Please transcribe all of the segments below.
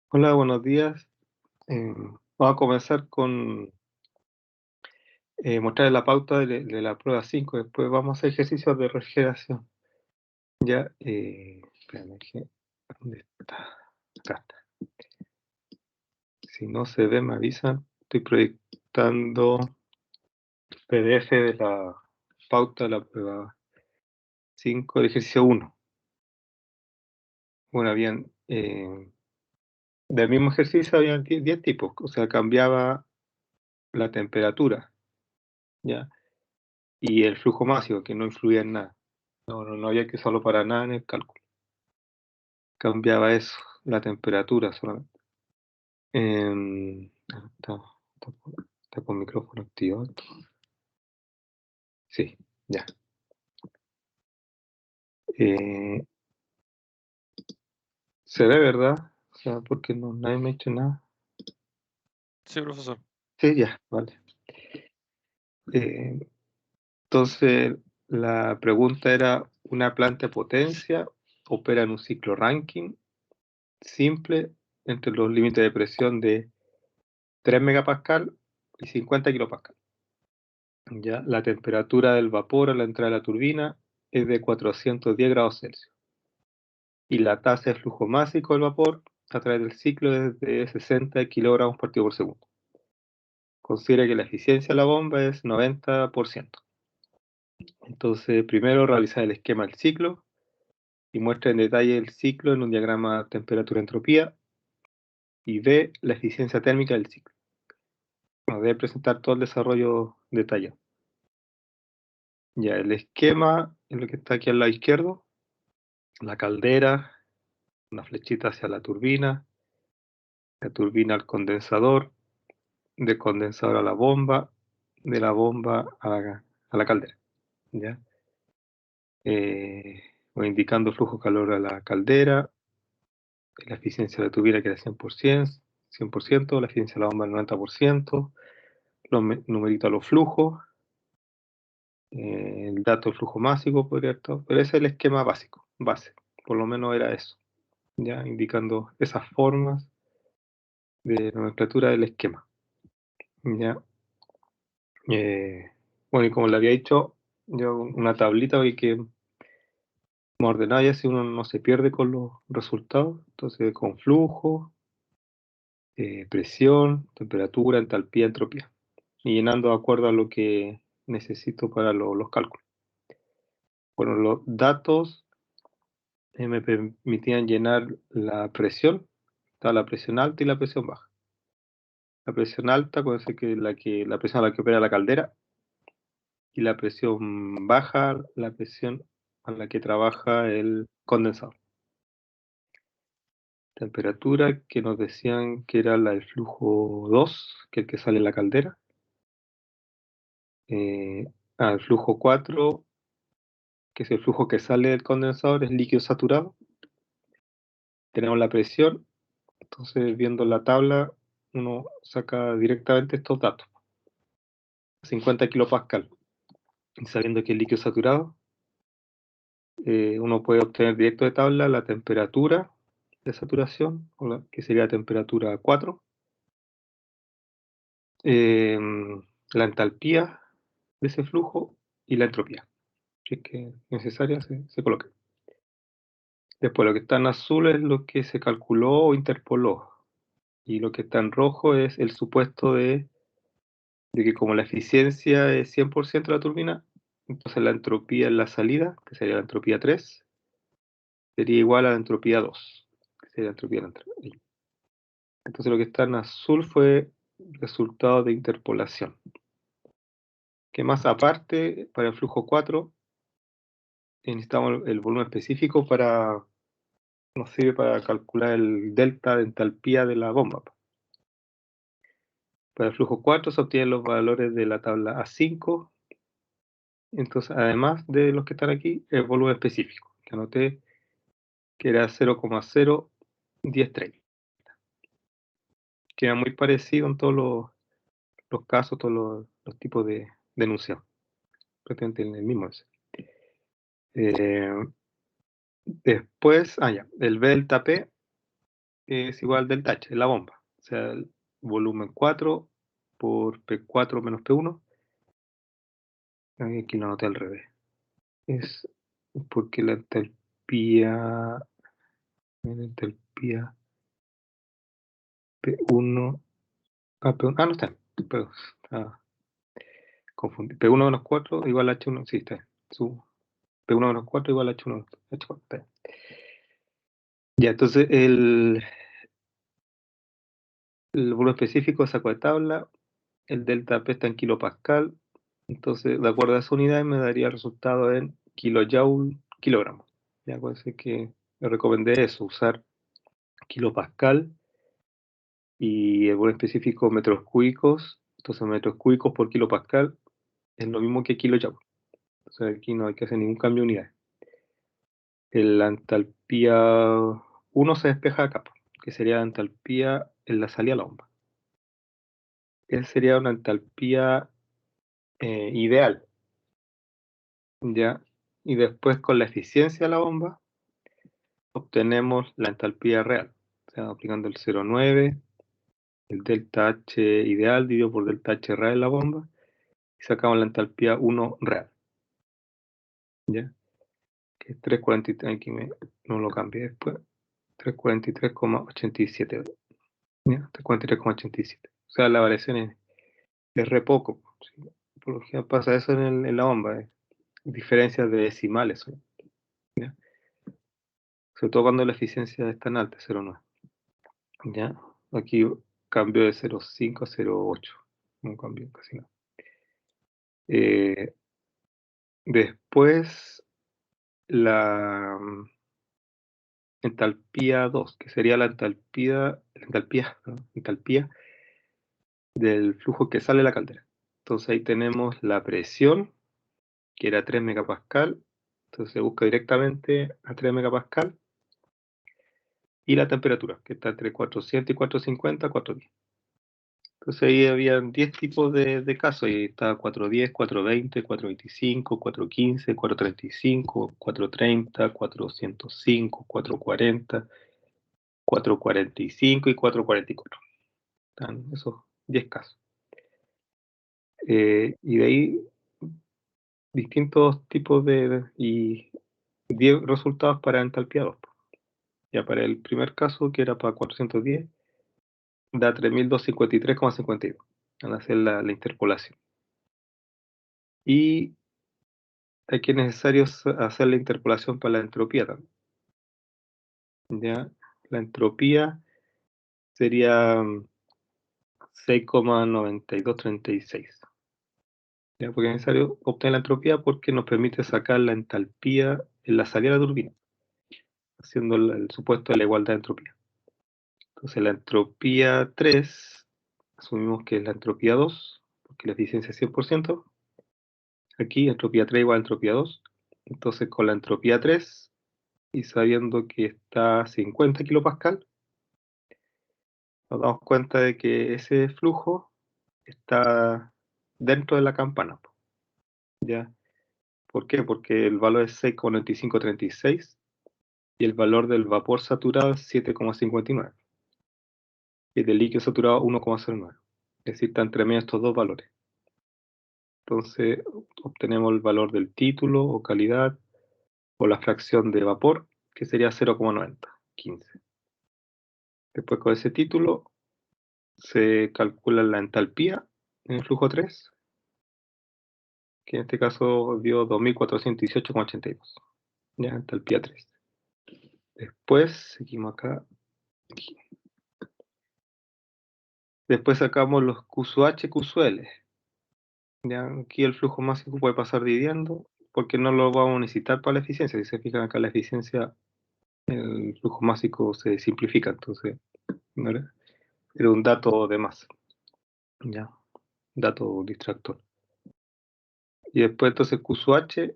Hola, buenos días. Vamos a comenzar con mostrar la pauta de la prueba 5. Después vamos a hacer ejercicios de refrigeración. Ya, espérame, ¿dónde está? Acá está. Si no se ve, me avisan. Estoy proyectando PDF de la pauta de la prueba 5 del ejercicio 1. Bueno, bien, del mismo ejercicio habían 10 tipos, o sea, cambiaba la temperatura, ¿ya? Y el flujo máximo, que no influía en nada. No había que usarlo para nada en el cálculo. Cambiaba eso, la temperatura solamente. Está con micrófono activado. Sí, ya. Eh, Se ve, ¿verdad? O sea, porque nadie me ha hecho nada. Sí, profesor. Sí, ya, vale. Eh, entonces, la pregunta era, ¿una planta de potencia opera en un ciclo Rankine simple entre los límites de presión de 3 megapascal y 50 kilopascal? Ya, la temperatura del vapor a la entrada de la turbina es de 410 grados Celsius y la tasa de flujo másico del vapor a través del ciclo es de 60 kilogramos partido por segundo. Considera que la eficiencia de la bomba es 90%. Entonces, primero realizar el esquema del ciclo y muestra en detalle el ciclo en un diagrama temperatura-entropía y ve la eficiencia térmica del ciclo. Bueno, debe presentar todo el desarrollo detallado. Ya, el esquema es lo que está aquí al lado izquierdo, la caldera, una flechita hacia la turbina al condensador, del condensador a la bomba, de la bomba a la caldera. ¿Ya? Voy indicando flujo calor a la caldera, la eficiencia de la turbina que era 100%, la eficiencia de la bomba el 90%, los numeritos a los flujos, el dato del flujo másico podría estar, pero ese es el esquema básico, base, por lo menos era eso, ya indicando esas formas de nomenclatura del esquema. ¿Ya? Bueno, y como le había dicho, yo una tablita hoy que me ordenaba y así uno no se pierde con los resultados. Entonces, con flujo, presión, temperatura, entalpía, entropía. Y llenando de acuerdo a lo que necesito para los cálculos. Bueno, los datos me permitían llenar la presión. Está la presión alta y la presión baja. La presión alta puede ser la presión a la que opera la caldera, y la presión baja, la presión a la que trabaja el condensador. Temperatura que nos decían que era la del flujo 2, que es el que sale en la caldera. El flujo 4, que es el flujo que sale del condensador, es líquido saturado. Tenemos la presión, entonces viendo la tabla uno saca directamente estos datos. 50 kilopascal. Y sabiendo que es líquido saturado, uno puede obtener directo de tabla la temperatura de saturación, que sería la temperatura 4, la entalpía de ese flujo y la entropía, si es que necesaria se coloca. Después lo que está en azul es lo que se calculó o interpoló, y lo que está en rojo es el supuesto de que como la eficiencia es 100% de la turbina, entonces la entropía en la salida, que sería la entropía 3, sería igual a la entropía 2, que sería la entropía de la entrada. Entonces lo que está en azul fue resultado de interpolación. Que más aparte, para el flujo 4, necesitamos el volumen específico nos sirve para calcular el delta de entalpía de la bomba. Para el flujo 4 se obtienen los valores de la tabla A5. Entonces, además de los que están aquí, el volumen específico, que anoté que era 0,01030. Que era muy parecido en todos los casos, todos los tipos de enunciado. Prácticamente el mismo es. Después, ya, el B delta P es igual al delta H, es la bomba. O sea, el volumen 4 por P4 menos P1. Aquí lo anoté al revés. Es porque la entalpía P1, P1, no está, perdón, está confundido. P1 menos 4 igual a H1, sí, está bien. P1 menos 4 igual a H1, H4, está bien. Ya, entonces el volumen específico saco de tabla, el delta P está en kilopascal, entonces de acuerdo a esa unidad me daría el resultado en kilojoule kilogramo. Ya, acuérdense que le recomendé eso, usar kilopascal y el volumen específico metros cúbicos, entonces metros cúbicos por kilopascal es lo mismo que kilojoule. Entonces aquí no hay que hacer ningún cambio de unidad. La entalpía 1 se despeja acá, que sería la entalpía en la salida a la bomba. Esa sería una entalpía ideal, ¿ya? Y después con la eficiencia de la bomba obtenemos la entalpía real, o sea, aplicando el 0,9, el delta H ideal dividido por delta H real en la bomba, y sacamos la entalpía 1 real, ¿ya? Que es 343, aquí no lo cambié después, 343,87, ¿ya? 343,87. O sea, la variación es re poco, ¿sí? Por lo general pasa eso en la bomba, diferencias de decimales, ¿ya? Sobre todo cuando la eficiencia es tan alta, 0,9. ¿Ya? Aquí cambio de 0,5 a 0,8. No cambio casi nada. Después la entalpía 2, que sería la entalpía del flujo que sale de la caldera. Entonces ahí tenemos la presión, que era 3 megapascal. Entonces se busca directamente a 3 megapascal. Y la temperatura, que está entre 400 y 450, 410. Entonces ahí había 10 tipos de casos, y estaba 410, 420, 425, 415, 435, 430, 405, 440, 445 y 444. Están esos 10 casos. Y de ahí distintos tipos y 10 resultados para entalpía 2. Ya para el primer caso, que era para 410, da 3253,52 al hacer la interpolación. Y aquí es necesario hacer la interpolación para la entropía también. ¿Ya? La entropía sería 6,9236. ¿Ya? Porque es necesario obtener la entropía porque nos permite sacar la entalpía en la salida de la turbina, haciendo el supuesto de la igualdad de entropía. Entonces la entropía 3, asumimos que es la entropía 2, porque la eficiencia es 100%. Aquí entropía 3 igual a entropía 2. Entonces con la entropía 3, y sabiendo que está a 50 kilopascal, nos damos cuenta de que ese flujo está dentro de la campana, ¿ya? ¿Por qué? Porque el valor es 6,9536 y el valor del vapor saturado es 7,59 y del líquido saturado 1,09. Es decir, está entre medio estos dos valores. Entonces obtenemos el valor del título o calidad o la fracción de vapor, que sería 0,9015. Después con ese título se calcula la entalpía en el flujo 3, que en este caso dio 2418,82. Ya, entalpía 3. Después, seguimos acá. Aquí. Después sacamos los Q sub H, Q sub L. Ya, aquí el flujo máximo puede pasar dividiendo, porque no lo vamos a necesitar para la eficiencia. Si se fijan acá, la eficiencia, el flujo máximo se simplifica, entonces no era un dato de más. Ya, dato distractor. Y después, entonces, Q sub H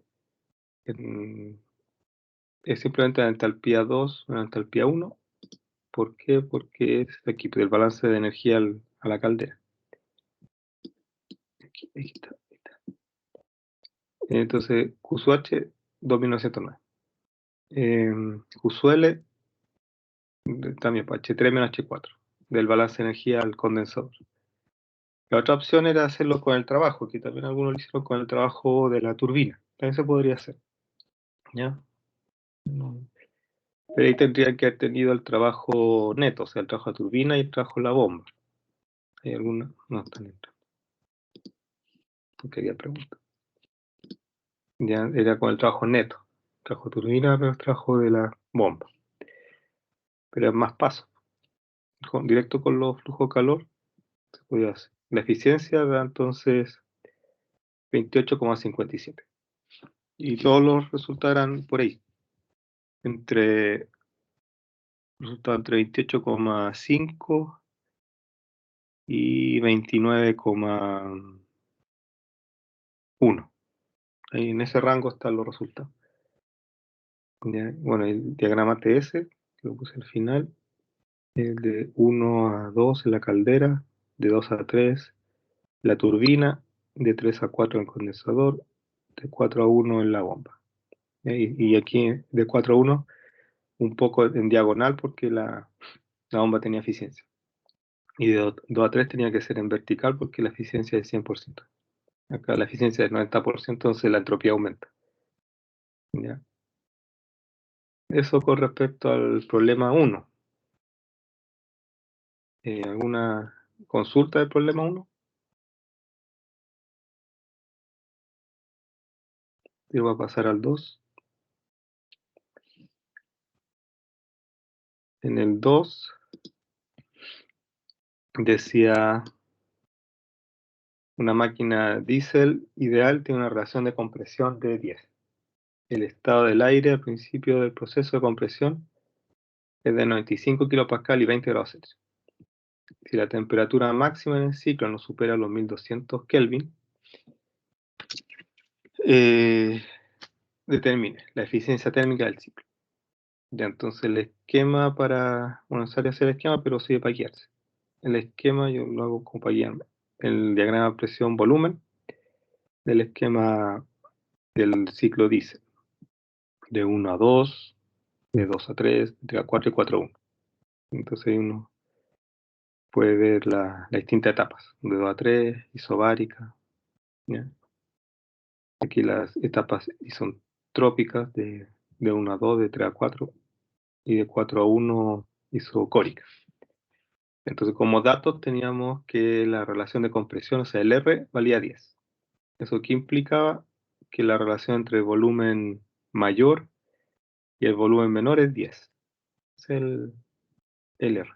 es simplemente la entalpía 2, la entalpía 1. ¿Por qué? Porque es aquí el balance de energía a la caldera. Aquí está, ahí está. Entonces, Q sub H, 2909. Q sub L, También para H3 menos H4, del balance de energía al condensador. La otra opción era hacerlo con el trabajo, que también algunos lo hicieron con el trabajo de la turbina. También se podría hacer. ¿Ya? Pero ahí tendrían que haber tenido el trabajo neto, o sea, el trabajo de turbina y el trabajo de la bomba. ¿Hay alguna? No están entrando. No quería preguntar. Ya era con el trabajo neto. Trabajo de turbina, pero el trabajo de la bomba. Pero es más paso. Directo con los flujos de calor se podía hacer. La eficiencia da entonces 28,57. Y todos los resultados eran por ahí. Resultaba entre 28,5 y 29,1. Ahí en ese rango están los resultados. Ya, bueno, el diagrama TS, que lo puse al final, el de 1 a 2 en la caldera, de 2 a 3 la turbina, de 3 a 4 en el condensador, de 4 a 1 en la bomba. Y aquí de 4 a 1 un poco en diagonal porque la bomba tenía eficiencia. Y de 2 a 3 tenía que ser en vertical porque la eficiencia es 100%. Acá la eficiencia es 90%, entonces la entropía aumenta. ¿Ya? Eso con respecto al problema 1. ¿Alguna consulta del problema 1? Yo voy a pasar al 2. En el 2 decía una máquina diésel ideal tiene una relación de compresión de 10. El estado del aire al principio del proceso de compresión es de 95 kPa y 20 grados Celsius. Si la temperatura máxima en el ciclo no supera los 1200 Kelvin, determine la eficiencia térmica del ciclo. Ya, entonces el esquema para, bueno, sale a hacer el esquema, pero sigue para guiarse. El esquema yo lo hago como para guiarme. El diagrama presión-volumen del esquema del ciclo diésel. De 1 a 2, de 2 a 3, de 3 a 4 y 4 a 1. Entonces uno puede ver las distintas etapas. De 2 a 3, isobárica. ¿Ya? Aquí las etapas isotrópicas de 1 a 2, de 3 a 4 y de 4 a 1 isocóricas. Entonces, como datos teníamos que la relación de compresión, o sea, el R valía 10. ¿Eso qué implicaba? Que la relación entre el volumen mayor y el volumen menor es 10. Es el R.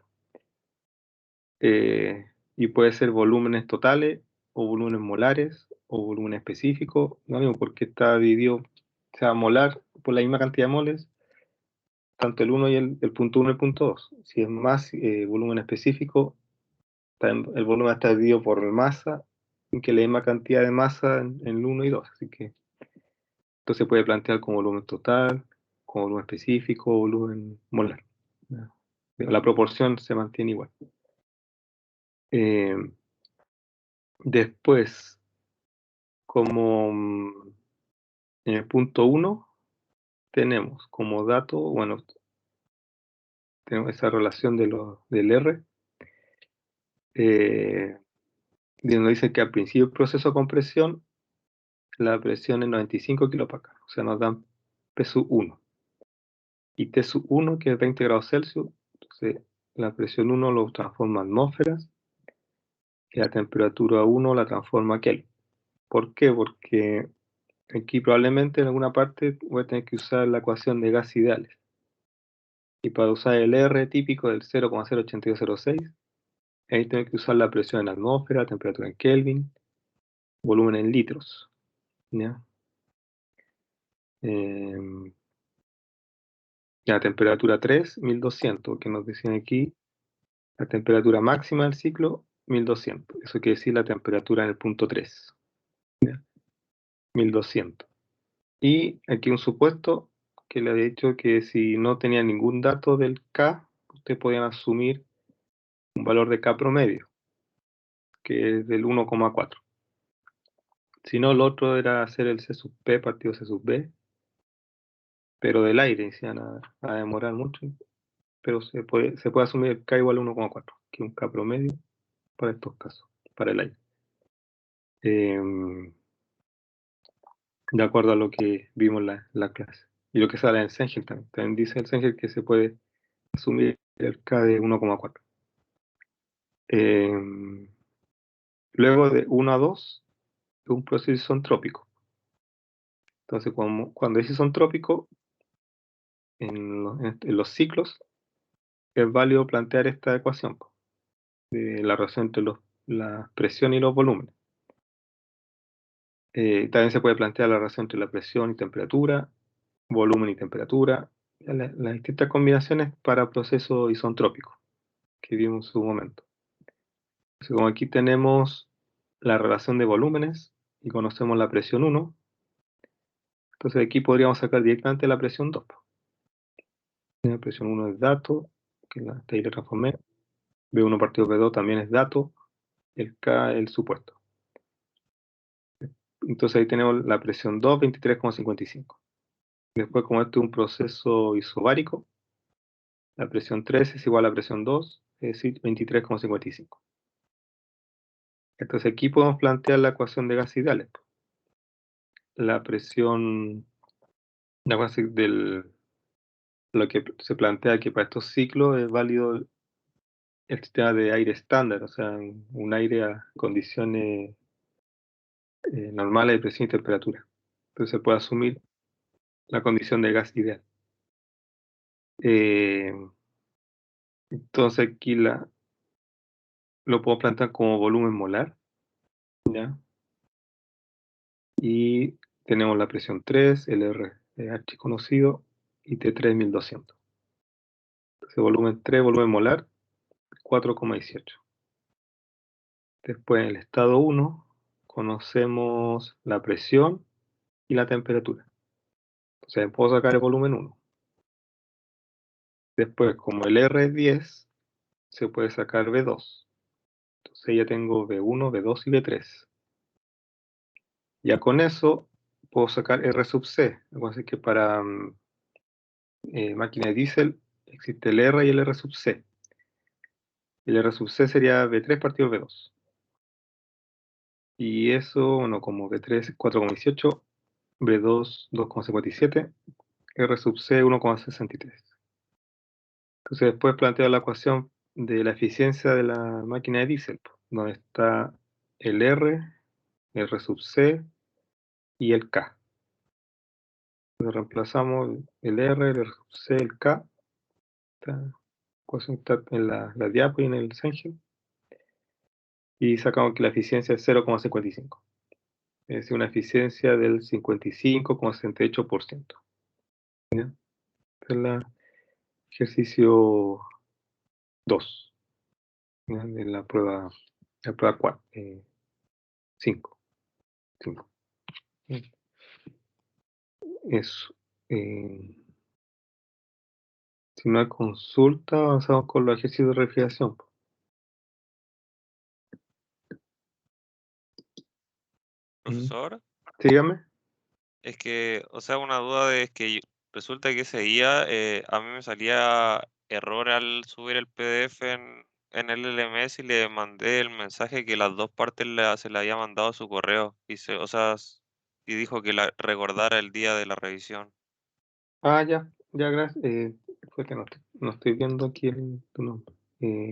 Y puede ser volúmenes totales o volúmenes molares o volumen específico, no mismo porque está dividido, o sea, molar por la misma cantidad de moles, tanto el 1 y el punto 1 y el punto 2. Si es más volumen específico, el volumen está dividido por masa, que la misma cantidad de masa en el 1 y 2. Así que esto se puede plantear como volumen total, como volumen específico, volumen molar. La proporción se mantiene igual. Después, como en el punto 1, tenemos como dato, bueno, tenemos esa relación del R, donde dice que al principio del proceso de compresión, la presión es 95 kPa, o sea, nos dan P1. Y T1, que es 20 grados Celsius, entonces la presión 1 lo transforma en atmósferas, y la temperatura 1 la transforma a Kelvin. ¿Por qué? Porque aquí probablemente en alguna parte voy a tener que usar la ecuación de gas ideales. Y para usar el R típico del 0,08206, ahí tengo que usar la presión en atmósfera, temperatura en Kelvin, volumen en litros. ¿Ya? La temperatura 3, 1200, que nos decían aquí, la temperatura máxima del ciclo, 1200. Eso quiere decir la temperatura en el punto 3. ¿Ya? 1200. Y aquí un supuesto que le había dicho que si no tenía ningún dato del K, ustedes podían asumir un valor de K promedio, que es del 1,4. Si no, lo otro era hacer el C sub P partido C sub B, pero del aire, se iban a demorar mucho. pero se puede asumir el K igual a 1,4, que es un K promedio para estos casos, para el aire. De acuerdo a lo que vimos en la clase. Y lo que sale en Sengel también. También dice el Sengel que se puede asumir el K de 1,4. Luego de 1 a 2 es un proceso isentrópico. Entonces, cuando es isentrópico, en los ciclos, es válido plantear esta ecuación de la relación entre la presión y los volúmenes. También se puede plantear la relación entre la presión y temperatura, volumen y temperatura, las distintas combinaciones para procesos isentrópicos que vimos en su momento. Entonces, como aquí tenemos la relación de volúmenes y conocemos la presión 1, entonces aquí podríamos sacar directamente la presión 2. La presión 1 es dato, que ahí la transformé. B1 partido B2 también es dato, el K es el supuesto. Entonces ahí tenemos la presión 2, 23,55. Después, como este es un proceso isobárico, la presión 3 es igual a la presión 2, es decir, 23,55. Entonces aquí podemos plantear la ecuación de gas ideales. La presión, lo que se plantea que para estos ciclos es válido el sistema de aire estándar, o sea, un aire a condiciones normales de presión y temperatura. Entonces se puede asumir la condición de gas ideal. Entonces aquí lo puedo plantear como volumen molar, ¿ya? Y tenemos la presión 3, el R archiconocido, y T3 1200. Entonces volumen 3, volumen molar, 4,18. Después en el estado 1 conocemos la presión y la temperatura. Entonces puedo sacar el volumen 1. Después, como el R es 10, se puede sacar B2. Entonces ya tengo B1, B2 y B3. Ya con eso puedo sacar R sub C. Así que para máquina de diésel existe el R y el R sub C. El R sub C sería B3 partido B2. Y eso, bueno, como B3 es 4,18, B2 2,57, R sub C 1,63. Entonces después planteo la ecuación de la eficiencia de la máquina de diésel, donde está el R sub C y el K. Entonces reemplazamos el R sub C, el K. Esta ecuación está en la diapo y en el Sengel. Y sacamos que la eficiencia es 0,55. Es decir, una eficiencia del 55,68%. Este es el ejercicio 2 de la prueba 4, 5. Eso. Si no hay consulta, avanzamos con los ejercicios de refrigeración. Profesor, Sígame. es que, o sea, una duda es que resulta que ese día a mí me salía error al subir el PDF en el LMS y le mandé el mensaje que las dos partes se le había mandado a su correo o sea, y dijo que recordara el día de la revisión. Ya, gracias. Fue que no estoy viendo aquí tu nombre.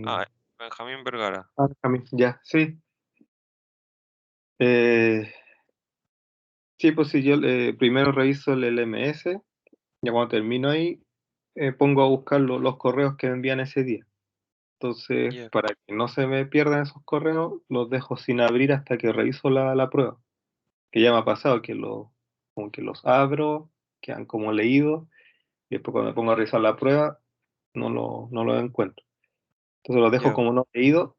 Ah, Benjamín Vergara. Camil, ya, sí. Sí, pues si yo primero reviso el LMS, ya cuando termino ahí, pongo a buscar los correos que me envían ese día. Entonces, Ya, para que no se me pierdan esos correos, los dejo sin abrir hasta que reviso la prueba. Que ya me ha pasado que como que los abro, quedan como leídos, y después cuando me pongo a revisar la prueba, no lo encuentro. Entonces los dejo ya, como no leídos,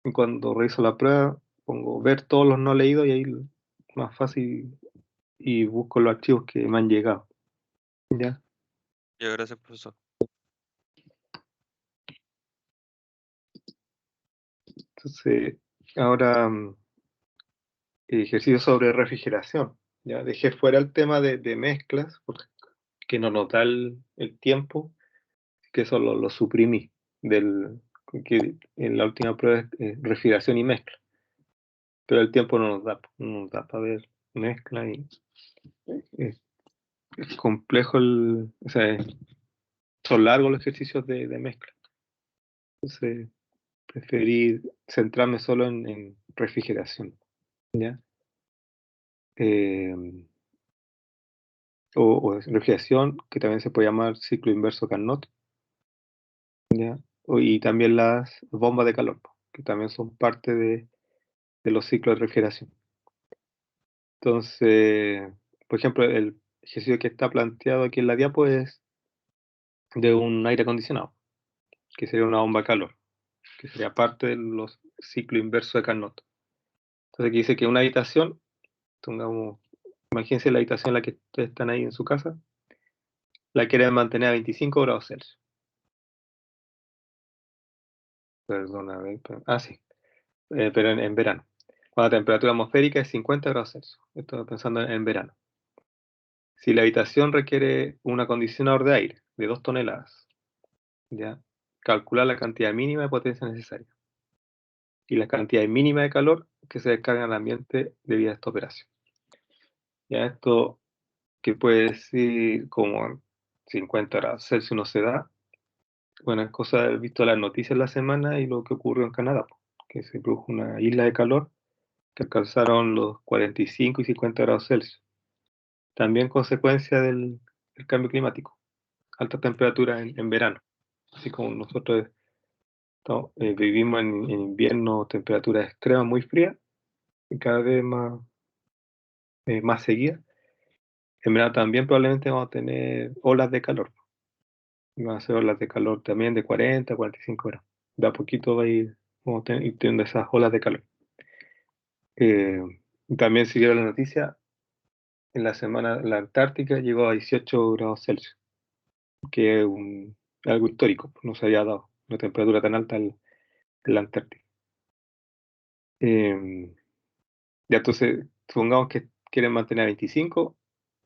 y cuando reviso la prueba, pongo ver todos los no leídos, y ahí más fácil, y busco los archivos que me han llegado. ¿Ya? ya, gracias, profesor. Entonces, ahora ejercicio sobre refrigeración. Ya dejé fuera el tema de mezclas, porque no nos da el tiempo. que eso lo suprimí que en la última prueba es refrigeración y mezcla. Pero el tiempo no nos da para ver mezcla y es complejo o sea, son largos los ejercicios de mezcla. Entonces, preferí centrarme solo en refrigeración, ¿ya? O refrigeración, que también se puede llamar ciclo inverso Carnot, ¿ya? Y también las bombas de calor, que también son parte de los ciclos de refrigeración. Entonces, por ejemplo, el ejercicio que está planteado aquí en la diapo es de un aire acondicionado, que sería una bomba de calor, que sería parte de los ciclos inversos de Carnot. Entonces aquí dice que una habitación, imagínense la habitación en la que ustedes están ahí en su casa, la quieren mantener a 25 grados Celsius. Perdona, sí, pero en verano. Cuando la temperatura atmosférica es 50 grados Celsius. Estoy pensando en verano. Si la habitación requiere un acondicionador de aire de 2 toneladas, ¿ya? Calcular la cantidad mínima de potencia necesaria y la cantidad mínima de calor que se descarga en el ambiente debido a esta operación. Ya esto que puede decir como 50 grados Celsius no se da. Bueno, es cosa de haber visto las noticias la semana y lo que ocurrió en Canadá, que se produjo una isla de calor que alcanzaron los 45 y 50 grados Celsius. También consecuencia del cambio climático, alta temperatura en verano. Así como nosotros vivimos en invierno, temperaturas extremas muy frías y cada vez más seguidas. En verano también probablemente vamos a tener olas de calor. Y van a ser olas de calor también de 40, 45 grados. De a poquito vamos a ir teniendo esas olas de calor. También siguieron la noticia, en la semana la Antártica llegó a 18 grados Celsius, que es algo histórico, no se había dado una temperatura tan alta en la Antártica. Ya entonces, supongamos que quieren mantener a 25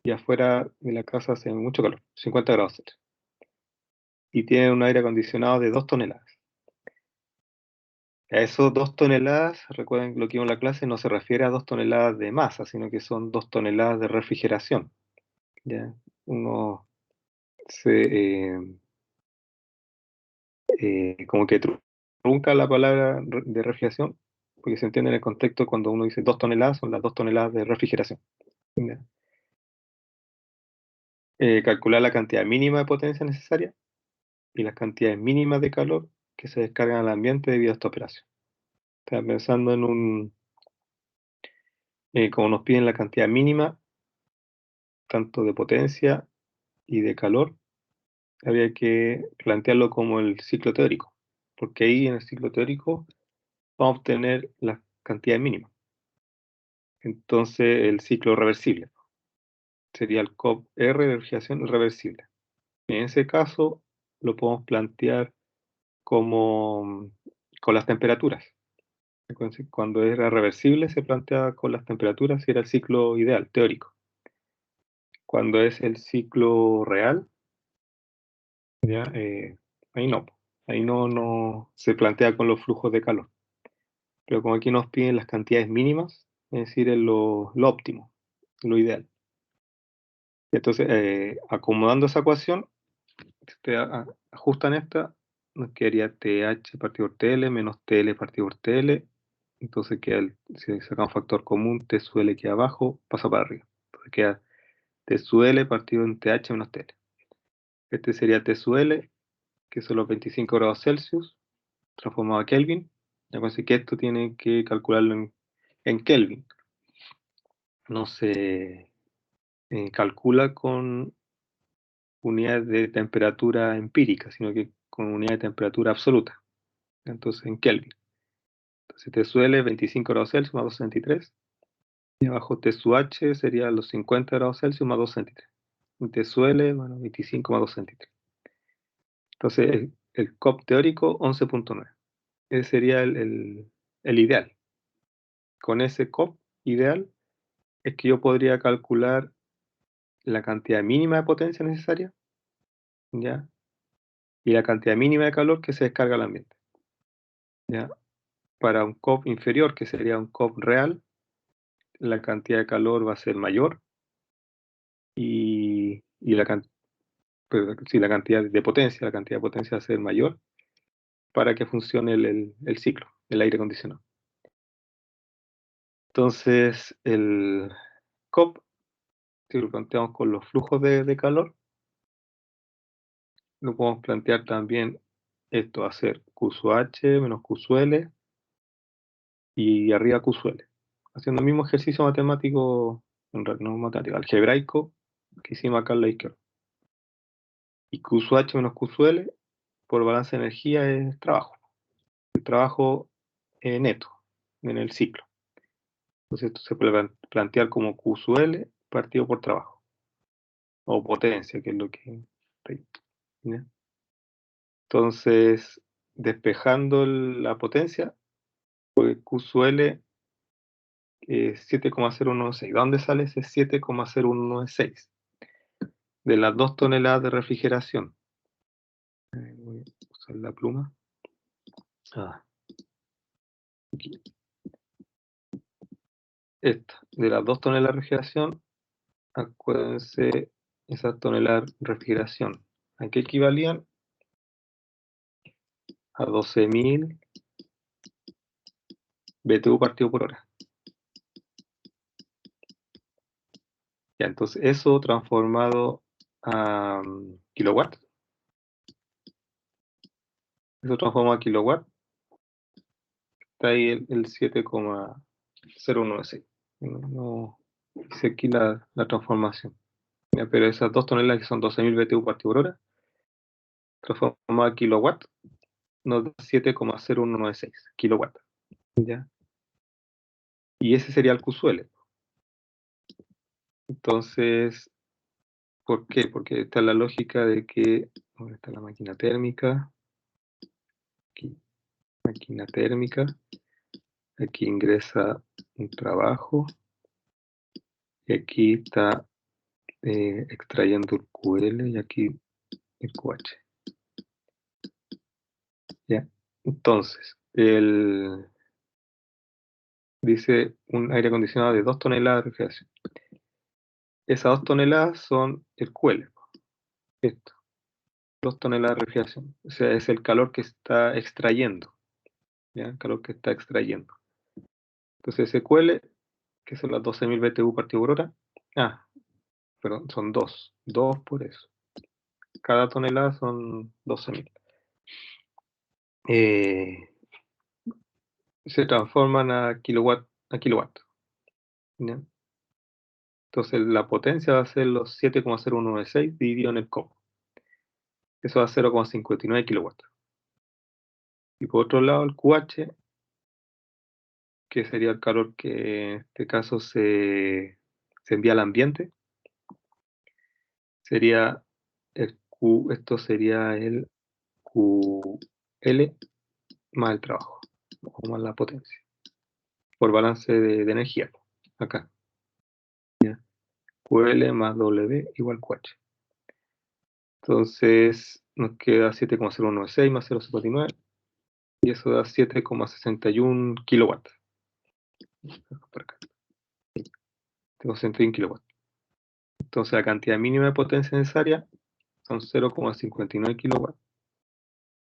y afuera de la casa hace mucho calor, 50 grados Celsius. Y tienen un aire acondicionado de 2 toneladas. A esos 2 toneladas, recuerden lo que vimos en la clase, no se refiere a 2 toneladas de masa, sino que son 2 toneladas de refrigeración. ¿Ya? Uno como que trunca la palabra de refrigeración, porque se entiende en el contexto cuando uno dice 2 toneladas, son las 2 toneladas de refrigeración. ¿Ya? Calcular la cantidad mínima de potencia necesaria y las cantidades mínimas de calor que se descargan al ambiente debido a esta operación. Estaba pensando como nos piden la cantidad mínima, tanto de potencia y de calor, habría que plantearlo como el ciclo teórico, porque ahí en el ciclo teórico vamos a obtener las cantidades mínimas. Entonces el ciclo reversible sería el COP-R de refrigeración reversible. En ese caso lo podemos plantear como con las temperaturas. Cuando era reversible se plantea con las temperaturas y era el ciclo ideal, teórico. Cuando es el ciclo real, ya, ahí no se plantea con los flujos de calor. Pero como aquí nos piden las cantidades mínimas, es decir, es lo óptimo, lo ideal. Entonces, acomodando esa ecuación, te ajustan esta, nos quedaría TH partido por TL menos TL partido por TL. Entonces si sacamos factor común, T sub L queda abajo, pasa para arriba. Entonces queda T sub L partido en TH menos TL. Este sería T sub L, que son los 25 grados Celsius, transformado a Kelvin. Ya pensé que esto tiene que calcularlo en Kelvin. No se calcula con unidades de temperatura empírica, sino que con unidad de temperatura absoluta. Entonces en Kelvin. Entonces T sub L 25 grados Celsius más 263. Y abajo T sub H sería los 50 grados Celsius más 263. Y T sub L, bueno, 25 más 263. Entonces el COP teórico 11.9. Ese sería el ideal. Con ese COP ideal es que yo podría calcular la cantidad mínima de potencia necesaria, ¿ya? y la cantidad mínima de calor que se descarga al ambiente. ¿Ya? Para un COP inferior, que sería un COP real, la cantidad de calor va a ser mayor y la cantidad de potencia, va a ser mayor para que funcione el ciclo, el aire acondicionado. Entonces, el COP, si lo planteamos con los flujos de calor, lo podemos plantear también esto, hacer Q sub H menos Q sub L y arriba Q sub L. Haciendo el mismo ejercicio matemático, no matemático, algebraico, que hicimos acá en la izquierda. Y Q sub H menos Q sub L, por balance de energía, es trabajo. El trabajo neto en el ciclo. Entonces esto se puede plantear como Q sub L partido por trabajo. O potencia, que es lo que... ¿ya? Entonces, despejando la potencia, pues Q sub L es 7,016. ¿Dónde sale ese 7,0116? De las 2 toneladas de refrigeración. Voy a usar la pluma. Aquí. Esta, de las 2 toneladas de refrigeración, acuérdense, esas toneladas de refrigeración, ¿a qué equivalían? A 12.000 BTU partido por hora. Ya, entonces eso transformado a kilowatt. Eso transformado a kilowatt. Está ahí el 7,016. No hice aquí la transformación. Ya, pero esas 2 toneladas que son 12.000 BTU partido por hora, transformado a kilowatt, nos da 7,0196 kilowatt. ¿Ya? Y ese sería el QSUL. Entonces, ¿por qué? Porque está la lógica de que, ¿dónde está la máquina térmica? Aquí, máquina térmica. Aquí ingresa un trabajo. Y aquí está extrayendo el QL y aquí el QH. ¿Ya? Entonces, dice un aire acondicionado de 2 toneladas de refrigeración. Esas 2 toneladas son el QL. Esto. 2 toneladas de refrigeración. O sea, es el calor que está extrayendo. ¿Ya? El calor que está extrayendo. Entonces SQL, que son las 12.000 BTU partido por hora. Perdón, son 2. 2 por eso. Cada tonelada son 12.000. Se transforman a kilowatt. ¿Ya? Entonces la potencia va a ser los 7,0196 dividido en el COP. Eso da 0,59 kilowatts. Y por otro lado, el QH, que sería el calor que en este caso se envía al ambiente, sería el Q, esto sería el QL más el trabajo, o más la potencia, por balance de energía, acá. ¿Ya? QL más W igual QH. Entonces nos queda 7,096 más 0,59 y eso da 7,61 kilowatts. Por acá. 7,61 kilowatts. Entonces la cantidad mínima de potencia necesaria son 0,59 kilowatts.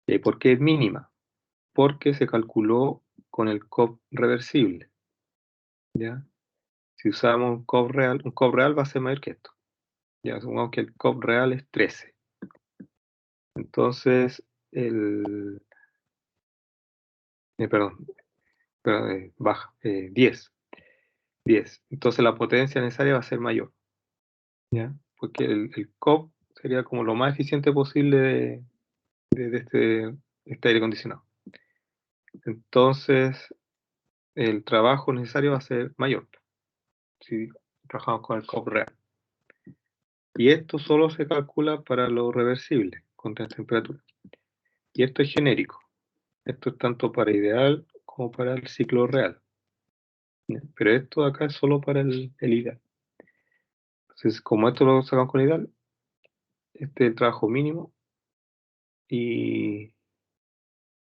¿Y por qué es mínima? Porque se calculó con el COP reversible. ¿Ya? Si usamos un COP real va a ser mayor que esto. Ya, supongamos que el COP real es 13. Entonces, baja, 10. 10. Entonces la potencia necesaria va a ser mayor. ¿Ya? Porque el COP sería como lo más eficiente posible de este aire acondicionado. Entonces, el trabajo necesario va a ser mayor si trabajamos con el COP real. Y esto solo se calcula para lo reversible, con tres temperaturas. Y esto es genérico. Esto es tanto para ideal como para el ciclo real. ¿Ya? Pero esto de acá es solo para el ideal. Entonces, como esto lo sacamos con ideal, este es el trabajo mínimo y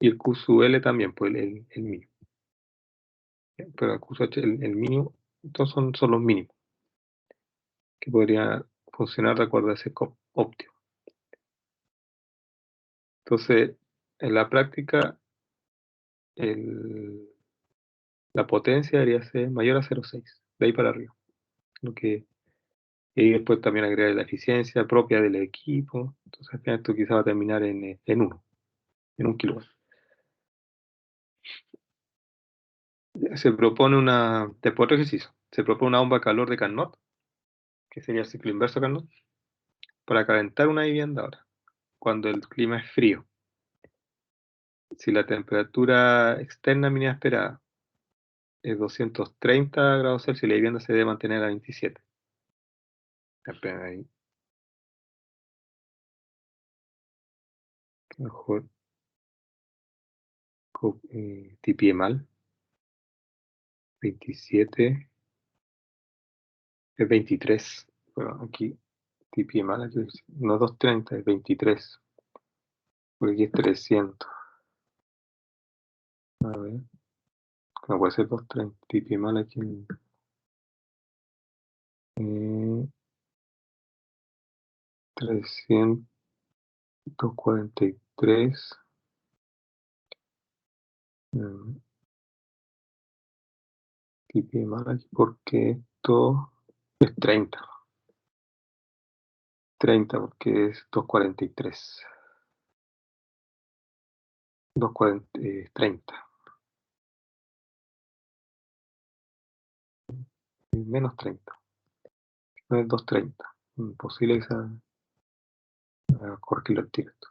el Q sub L también, pues el mínimo. Pero el Q sub H, el mínimo, estos son los mínimos que podría funcionar de acuerdo a ese COP óptimo. Entonces, en la práctica, la potencia debería ser mayor a 0,6, de ahí para arriba. Y después también agregar la eficiencia propia del equipo. Entonces, al final esto quizá va a terminar en 1 kilowatt. Se propone después otro ejercicio, se propone una bomba de calor de Carnot, que sería el ciclo inverso de Carnot, para calentar una vivienda ahora, cuando el clima es frío. Si la temperatura externa mínima esperada es 230 grados Celsius, la vivienda se debe mantener a 27. Espera ahí. Mejor tipié mal. 27 es 23. Bueno, aquí tipié mal, aquí no es 230, es 23. Porque aquí es 300. A ver. No puede ser 230. Tipié mal aquí. 343. Tipié mal aquí porque esto es 30. 30 porque es 243. 240, 30. Menos 30. No es 230. Imposible que sea corregirlo al tiro esto.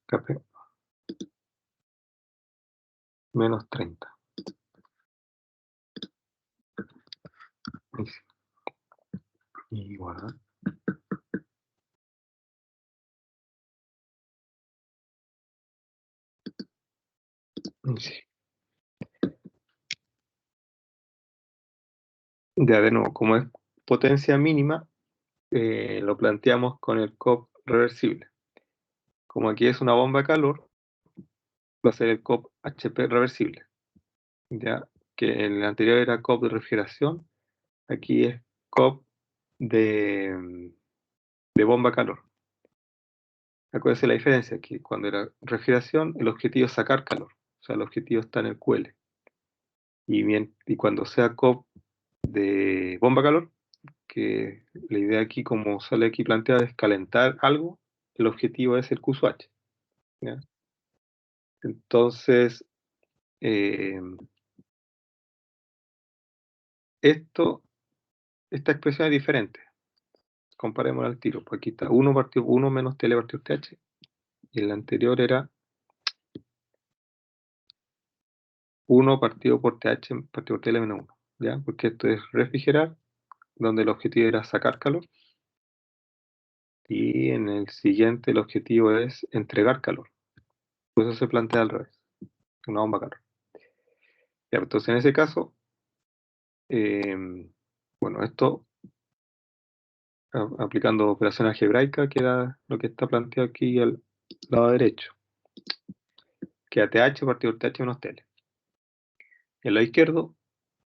Café. Menos 30. Y guardar. Sí. Ya de nuevo, como es potencia mínima, lo planteamos con el COP reversible. Como aquí es una bomba de calor, va a ser el COP HP reversible. Ya que en el anterior era COP de refrigeración, aquí es COP de bomba de calor. Acuérdense la diferencia, que cuando era refrigeración, el objetivo es sacar calor, o sea, el objetivo está en el QL. Y cuando sea COP de bomba de calor, que la idea aquí, como sale aquí planteada, es calentar algo, el objetivo es el Q sub H. ¿Ya? Entonces, esta expresión es diferente. Comparemos al tiro. Pues aquí está 1 partido 1 menos TL partido TH. Y el anterior era 1 partido por TH partido por TL menos 1. ¿Ya? Porque esto es refrigerar, donde el objetivo era sacar calor. Y en el siguiente el objetivo es entregar calor. Por eso se plantea al revés. Una bomba de calor. Ya, entonces en ese caso, bueno, esto aplicando operación algebraica, que era lo que está planteado aquí al lado derecho, que ATH partido por TH menos TL. En el lado izquierdo,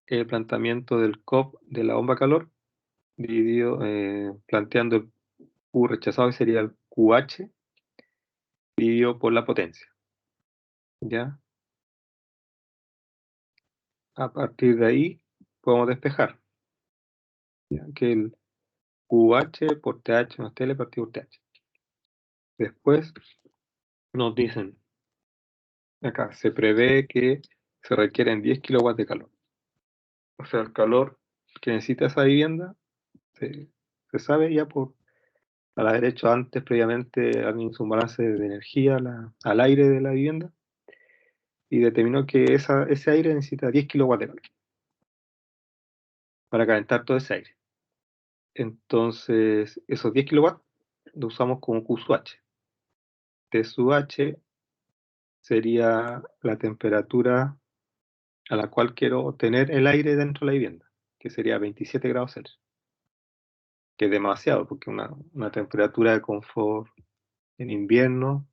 el planteamiento del COP de la bomba calor, dividido, planteando el Q rechazado, que sería el QH, dividido por la potencia. ¿Ya? A partir de ahí, podemos despejar. ¿Ya? Que el QH por TH menos TL partido por TH. Después nos dicen, acá, se prevé que se requieren 10 kilowatts de calor. O sea, el calor que necesita esa vivienda se sabe ya al haber hecho antes previamente alguien hizo un balance de energía al aire de la vivienda y determinó que ese aire necesita 10 kilowatts de calor para calentar todo ese aire. Entonces, esos 10 kilowatts lo usamos como Q sub H. T sub H sería la temperatura a la cual quiero tener el aire dentro de la vivienda, que sería 27 grados Celsius. que es demasiado, porque una temperatura de confort en invierno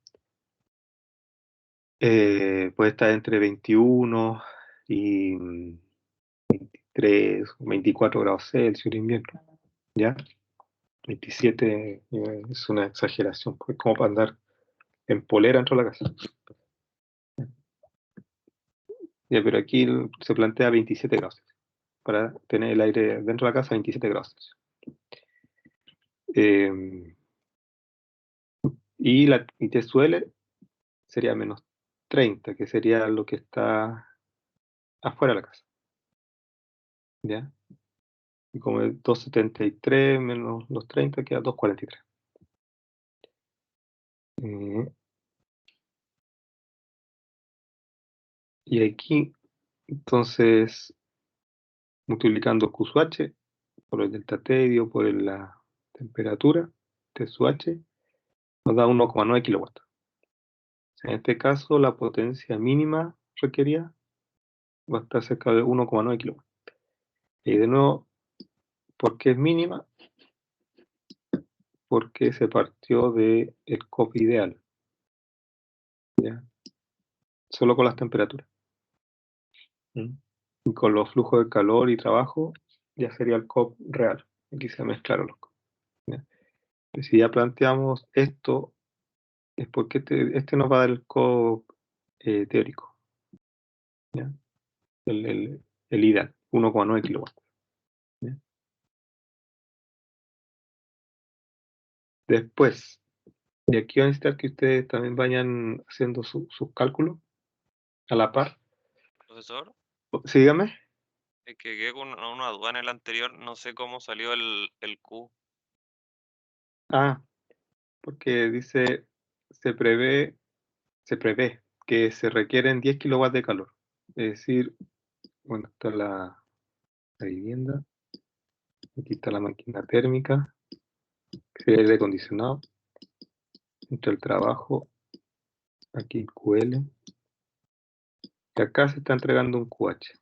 puede estar entre 21 y 23, 24 grados Celsius en invierno, ¿ya? 27 es una exageración, pues como para andar en polera dentro de la casa. Ya, pero aquí se plantea 27 grados Celsius, para tener el aire dentro de la casa 27 grados Celsius. Y te suele sería menos 30, que sería lo que está afuera de la casa, ¿ya? Y como es 273 menos los 30 queda 243. Eh, y aquí, entonces, multiplicando Q su H por el delta T por la temperatura, T su H, nos da 1,9 kilowatts. En este caso, la potencia mínima requerida va a estar cerca de 1,9 kilowatts. Y de nuevo, ¿por qué es mínima? Porque se partió del COP ideal, ¿ya? Solo con las temperaturas. ¿Mm? Y con los flujos de calor y trabajo, ya sería el COP real. Aquí se mezclaron los COP, ¿ya? Pero si ya planteamos esto, es porque este nos va a dar el COP teórico, ¿ya? El ideal, 1,9 kilowatts, ¿ya? Después, de aquí voy a necesitar que ustedes también vayan haciendo sus cálculos a la par. Profesor, Sí, dígame. es que quedé con una duda en el anterior, no sé cómo salió el Q. Ah, porque dice, se prevé, se prevé que se requieren 10 kilowatts de calor. Es decir, bueno, está la vivienda, aquí está la máquina térmica, que sería el aire acondicionado, entre el trabajo, aquí el QL, y acá se está entregando un QH.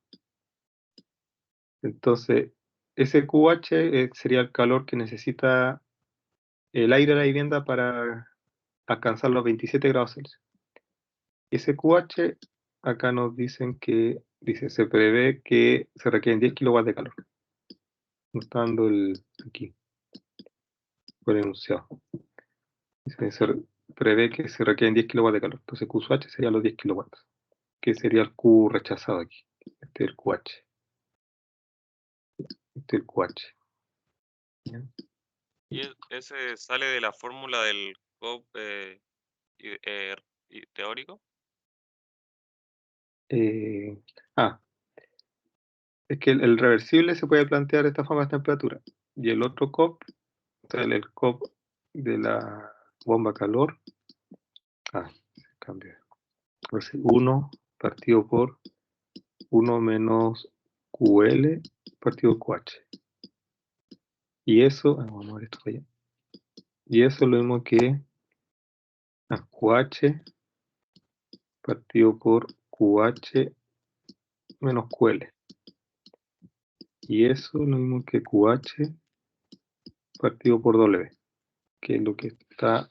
Entonces, ese QH sería el calor que necesita el aire de la vivienda para alcanzar los 27 grados Celsius. Ese QH, acá nos dicen que, dice, se prevé que se requieren 10 kilowatts de calor. Nos está dando aquí, por el enunciado. Se prevé que se requieren 10 kilowatts de calor. Entonces Q H sería los 10 kilowatts, que sería el Q rechazado aquí. Este es el QH. Este es el QH. ¿Ya? Y ese sale de la fórmula del COP teórico. Eh, ah, es que el reversible se puede plantear de esta forma de temperatura. Y el otro COP, o sea, el COP de la bomba calor, se cambia. Entonces 1 partido por 1 menos QL partido QH. Y eso, vamos a ver esto para allá. Y eso es lo mismo que QH partido por QH menos QL. Y eso es lo mismo que QH partido por W, que es lo que está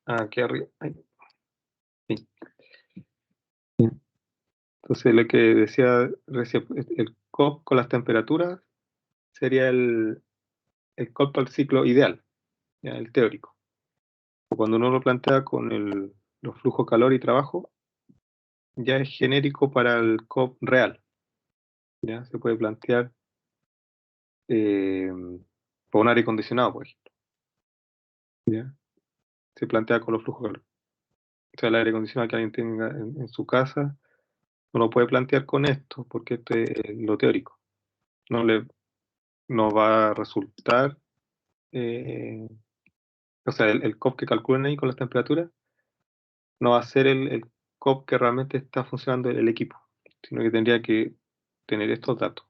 aquí arriba. Ahí. Entonces lo que decía recién, el COP con las temperaturas sería el COP al ciclo ideal, ¿ya? El teórico. Cuando uno lo plantea con los flujos calor y trabajo, ya es genérico para el COP real. ¿Ya? Se puede plantear por un aire acondicionado, por ejemplo. ¿Ya? Se plantea con los flujos calor. O sea, el aire acondicionado que alguien tenga en su casa, no lo puede plantear con esto, porque esto es lo teórico. No va a resultar, o sea, el COP que calculan ahí con las temperaturas, no va a ser el COP que realmente está funcionando el equipo, sino que tendría que tener estos datos.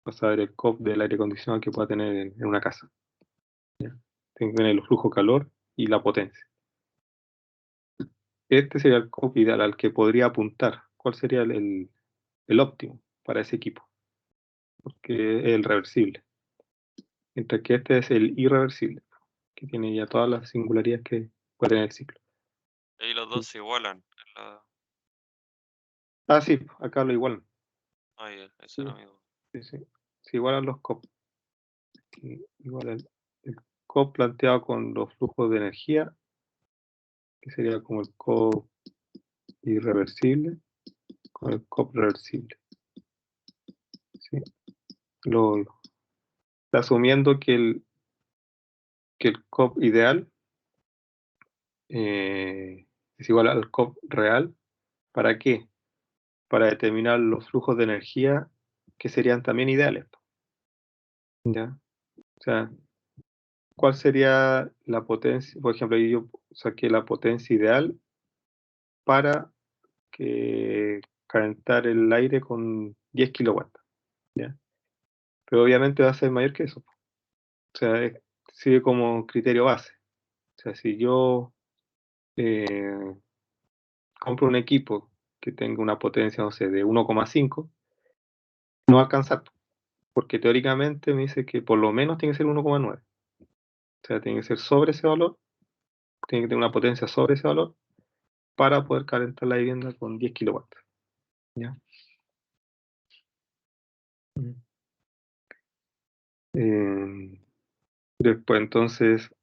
Para saber el COP del aire acondicionado que pueda tener en una casa. ¿Ya? Tiene que tener el flujo de calor y la potencia. Este sería el COP ideal al que podría apuntar. ¿Cuál sería el óptimo para ese equipo? Porque es el reversible. mientras que este es el irreversible, que tiene ya todas las singularidades que puede tener el ciclo. Y los dos se igualan. Ah, sí, acá lo igualan. Ah, ya, ese Sí, era mi duda. sí, sí. Se igualan los COP. Igual el COP planteado con los flujos de energía, que sería como el COP irreversible, con el COP reversible. ¿Sí? Está asumiendo que el COP ideal es igual al COP real. ¿Para qué? Para determinar los flujos de energía que serían también ideales. ¿Ya? O sea, ¿cuál sería la potencia? Por ejemplo, ahí yo saqué la potencia ideal para calentar el aire con 10 kilowatts. ¿Ya? Pero obviamente va a ser mayor que eso. O sea, sigue como criterio base. O sea, si yo eh, compro un equipo que tenga una potencia, no sé, de 1,5, no va a alcanzar, porque teóricamente me dice que por lo menos tiene que ser 1,9. O sea, tiene que ser sobre ese valor, tiene que tener una potencia sobre ese valor para poder calentar la vivienda con 10 kilowatts. ¿Ya? Después, entonces,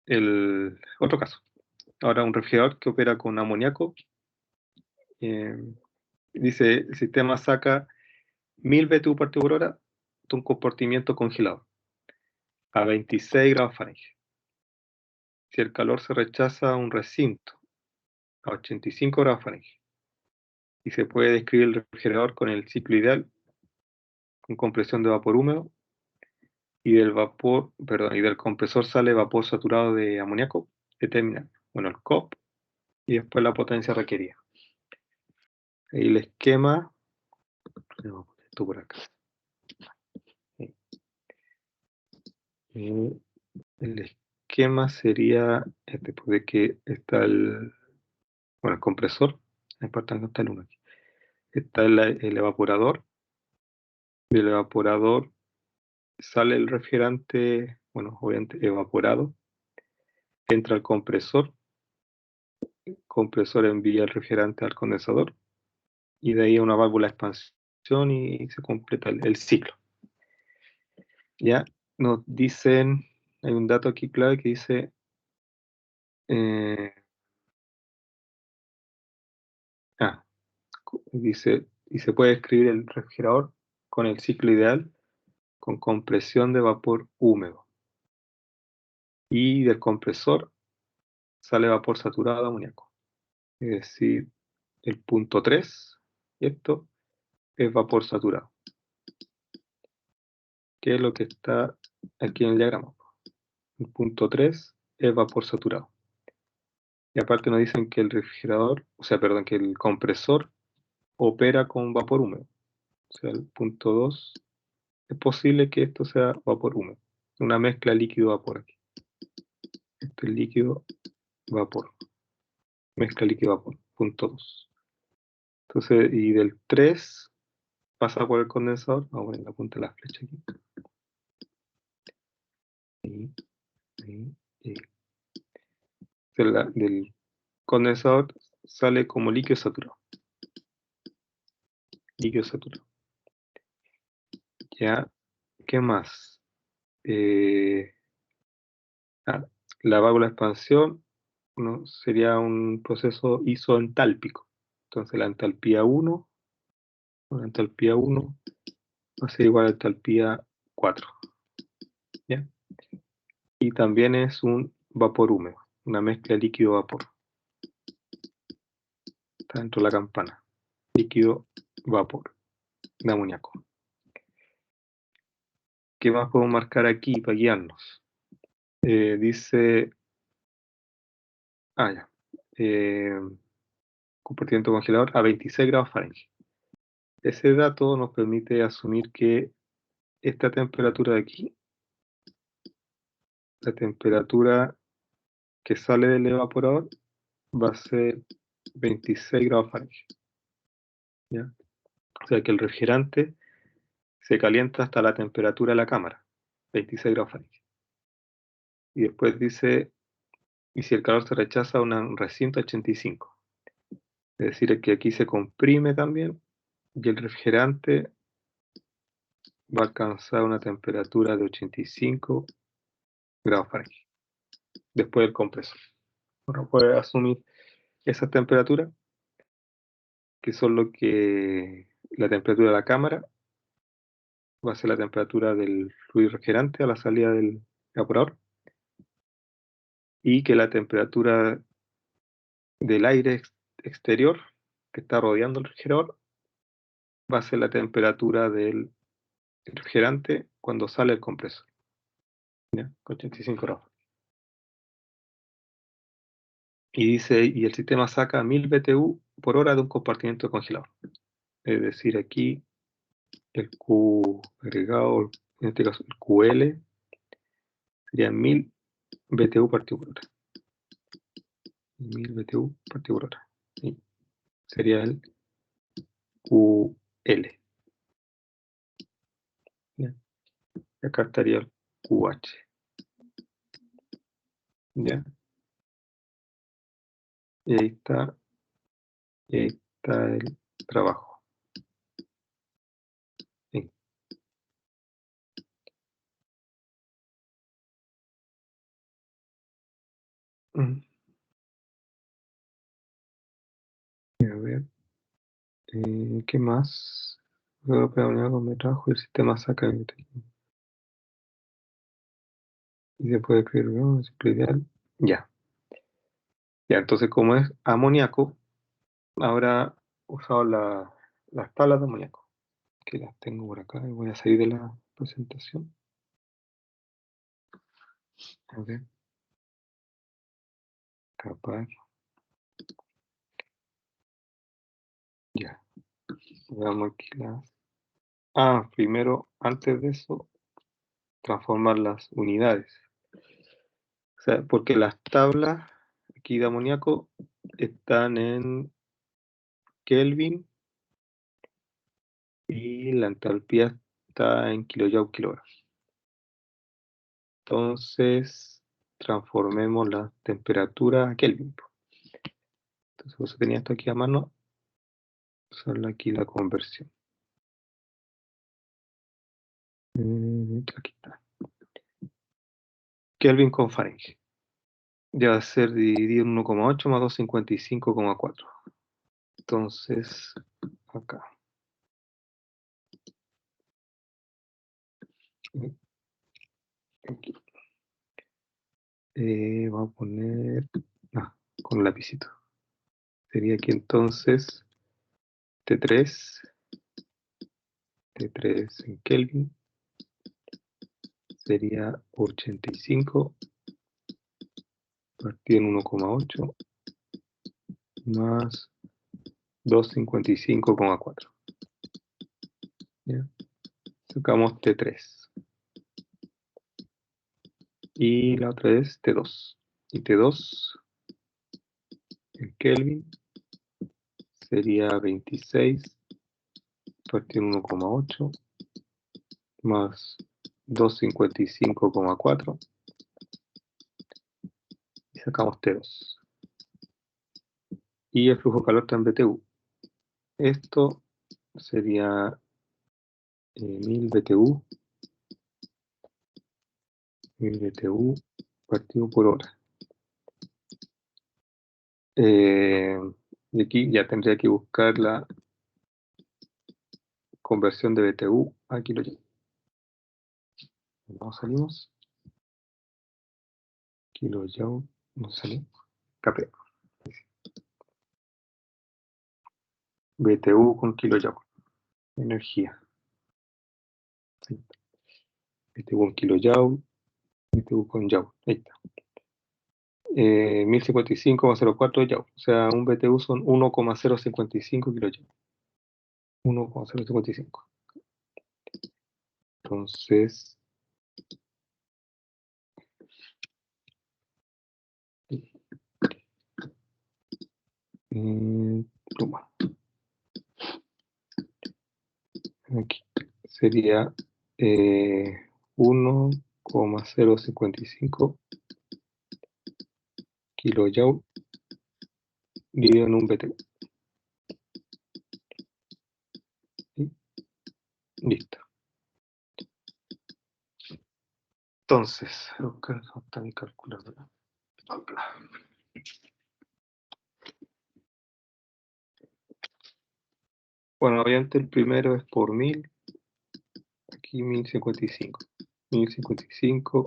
el otro caso. Ahora, un refrigerador que opera con amoníaco. eh, Dice, el sistema saca 1000 BTU por hora de un compartimiento congelado a 26 grados Fahrenheit. Si el calor se rechaza a un recinto a 85 grados Fahrenheit. Y se puede describir el refrigerador con el ciclo ideal, con compresión de vapor húmedo, y del compresor sale vapor saturado de amoníaco, determina, bueno, el COP y después la potencia requerida. Ahí el esquema, esto por acá. El esquema sería después de que está el compresor, importante está el uno aquí. Está el evaporador, del evaporador sale el refrigerante, bueno, obviamente evaporado, entra al compresor, el compresor envía el refrigerante al condensador y de ahí a una válvula de expansión y se completa el ciclo. Ya nos dicen, hay un dato aquí clave que dice, dice, y se puede escribir el refrigerador con el ciclo ideal con compresión de vapor húmedo. Y del compresor sale vapor saturado de amoníaco. Es decir, el punto 3, y esto es vapor saturado, que es lo que está aquí en el diagrama. El punto 3 es vapor saturado. Y aparte nos dicen que el refrigerador, o sea, perdón, que el compresor opera con vapor húmedo. O sea, el punto 2, es posible que esto sea vapor húmedo. Una mezcla líquido-vapor aquí. Esto es líquido-vapor. Mezcla líquido-vapor. Punto 2. Entonces, y del 3 pasa por el condensador. Vamos a poner la punta de la flecha aquí. Y del condensador sale como líquido saturado. Líquido saturado. Ya, ¿qué más? La válvula de expansión sería un proceso isoentálpico. Entonces la entalpía 1 va a ser igual a entalpía 4. ¿Ya? Y también es un vapor húmedo, una mezcla líquido-vapor. Está dentro de la campana. Líquido-vapor de amoníaco. ¿Qué más podemos marcar aquí para guiarnos? Dice, ya, compartimiento congelador a 26 grados Fahrenheit. Ese dato nos permite asumir que esta temperatura de aquí, la temperatura que sale del evaporador, va a ser 26 grados Fahrenheit. ¿Ya? O sea que el refrigerante se calienta hasta la temperatura de la cámara. 26 grados Fahrenheit. Y después dice, y si el calor se rechaza a un recinto 85. Es decir, que aquí se comprime también y el refrigerante va a alcanzar una temperatura de 85 grados Fahrenheit después del compresor. Uno puede asumir esa temperatura, que son lo que la temperatura de la cámara va a ser la temperatura del fluido refrigerante a la salida del evaporador, y que la temperatura del aire exterior que está rodeando el refrigerador va a ser la temperatura del refrigerante cuando sale el compresor, ¿ya? 85 grados. Y dice, y el sistema saca 1000 BTU por hora de un compartimiento de congelador. Es decir, aquí el Q agregado, en este caso el QL, sería 1000 BTU partido por hora. 1000 BTU partido por hora. Y sería el QL. ¿Ya? Y acá estaría el QH. ¿Ya? Y ahí está el trabajo. Sí. A ver, ¿qué más? Luego planear con mi trabajo y el sistema saca y se puede escribir, ¿no? Ciclo ideal. Ya. Ya, entonces como es amoníaco, ahora he usado las tablas de amoníaco, que las tengo por acá y voy a salir de la presentación. A ver. Capaz. Ya. Veamos aquí las. Primero, antes de eso, transformar las unidades. O sea, porque las tablas aquí de amoníaco están en Kelvin y la entalpía está en kilojoule kilogramos. Entonces, transformemos la temperatura a Kelvin. Entonces, por eso tenía esto aquí a mano, usar aquí la conversión. Aquí está. Kelvin con Fahrenheit. Ya va a ser dividido en 1,8 más 255,4. Entonces, acá. Aquí. Vamos a poner con un lapicito. Sería aquí entonces T3 en Kelvin sería 85 partido en 1,8 más 255,4. Sacamos T3. Y la otra es T2. Y T2 en Kelvin sería 26 partido en 1,8 más 255,4. Y sacamos T2. Y el flujo de calor está en BTU. Esto sería 1000 BTU partido por hora. Y aquí ya tendría que buscar la conversión de BTU a kilojoule. No salimos. Kilojoule, no salimos. KP. BTU con kilojoule. Energía. BTU con kilojoule. BTU con joule. Ahí está. 1055,04 joule. O sea, un BTU son 1,055 kilojoule. 1,055. Entonces, pluma. Aquí sería 1 0,055 kilojoule dividido en un BTU. ¿Sí? Listo. Entonces, ¿dónde está mi calculadora? Bueno, obviamente el primero es por 1000. Aquí 1055. 1055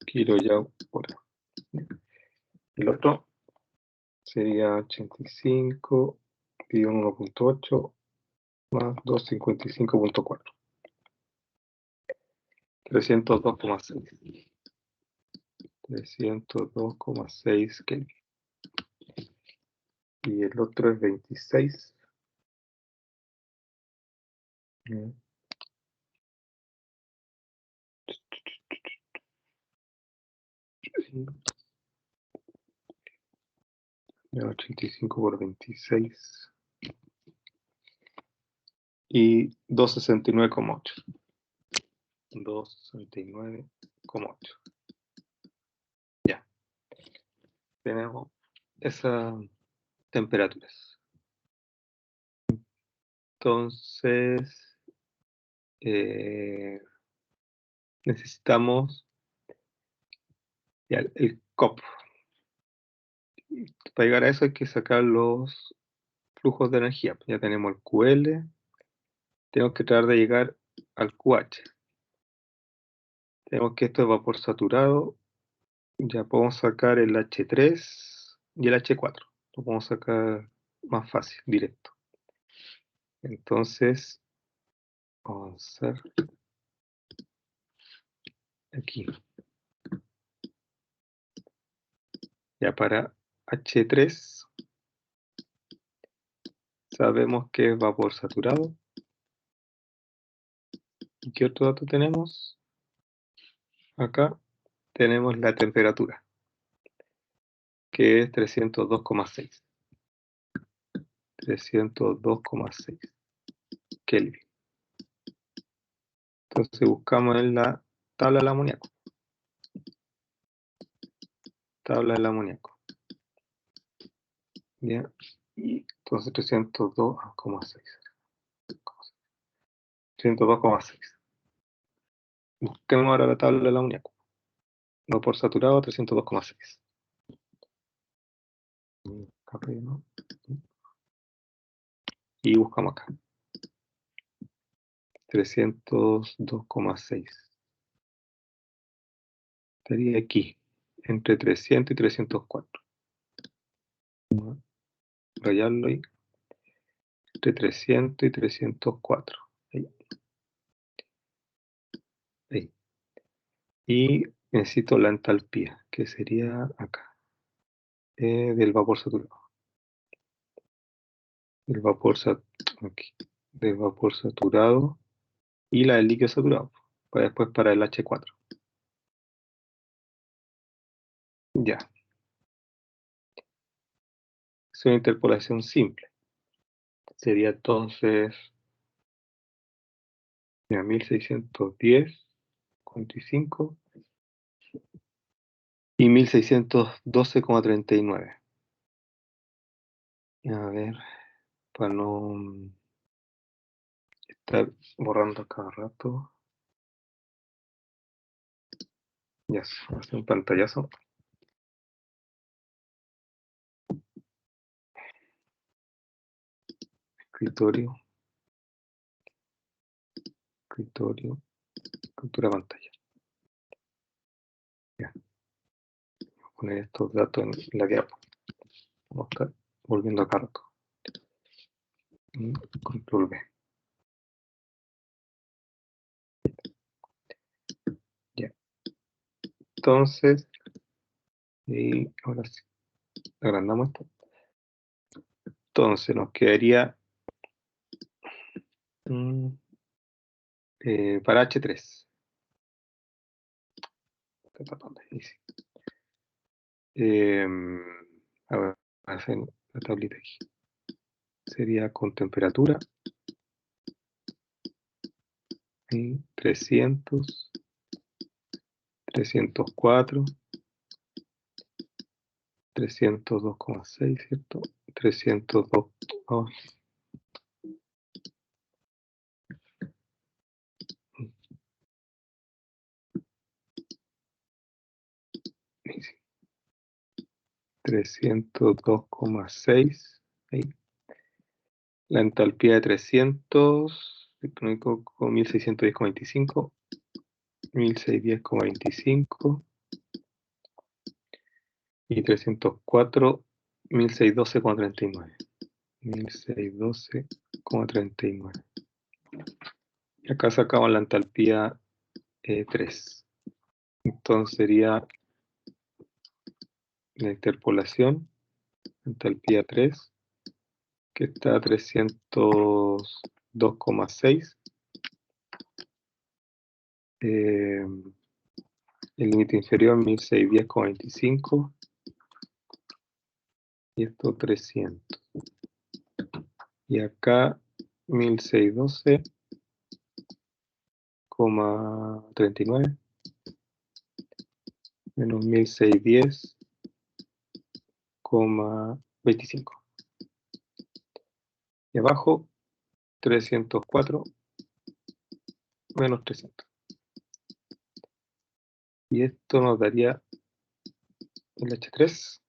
kilojoule por hora. El otro sería 85 dividido en 1.8 más 255.4. 302,6. 302,6 Kelvin. Y el otro es 26. Ya, 85 por 26. Y 269,8. 269,8. Ya. Tenemos esas temperaturas. Entonces, necesitamos ya, el COP. Para llegar a eso hay que sacar los flujos de energía. Ya tenemos el QL. Tenemos que tratar de llegar al QH. Tenemos que esto es vapor saturado. Ya podemos sacar el H3 y el H4. Lo podemos sacar más fácil, directo. Entonces, vamos a hacer aquí. Ya para H3 sabemos que es vapor saturado. ¿Y qué otro dato tenemos? Acá tenemos la temperatura, que es 302,6. 302,6 Kelvin. Entonces buscamos en la tabla del amoníaco. Tabla del amoníaco. Bien. Y entonces 302,6. 302,6. Busquemos ahora la tabla del amoníaco. Vapor saturado 302,6. Y buscamos acá. 302,6. Estaría aquí, entre 300 y 304. Rayarlo ahí. Entre 300 y 304. Ahí. Ahí. Y necesito la entalpía, que sería acá, del vapor saturado. Aquí, del vapor saturado y la del líquido saturado. Para después para el H4. Ya. Es una interpolación simple. Sería entonces 1610,45 y 1612,39. A ver, para no estar borrando cada rato. Ya, voy a hacer un pantallazo. Escritorio. Captura pantalla. Ya. Voy a poner estos datos en la diapo. Vamos a estar volviendo acá rato. Control V. Ya. Entonces, y ahora sí, agrandamos esto. Entonces nos quedaría para H3. Está tapando ahí, sí. A ver, hacen la tablita aquí. Sería con temperatura y 300 304, 302,6, ¿cierto? 302, oh, sí, 302,6. Ahí. La entalpía de 300, electrónico con 1610,25, 1610,25 y 304, 1612,39. 1612,39. Y acá sacamos la entalpía 3. Entonces sería la interpolación, entalpía 3, que está a 302,6. El límite inferior 1610,25 y esto 300. Y acá 1612,39 menos 1610,25. Y abajo 304 menos 300. Y esto nos daría el H3.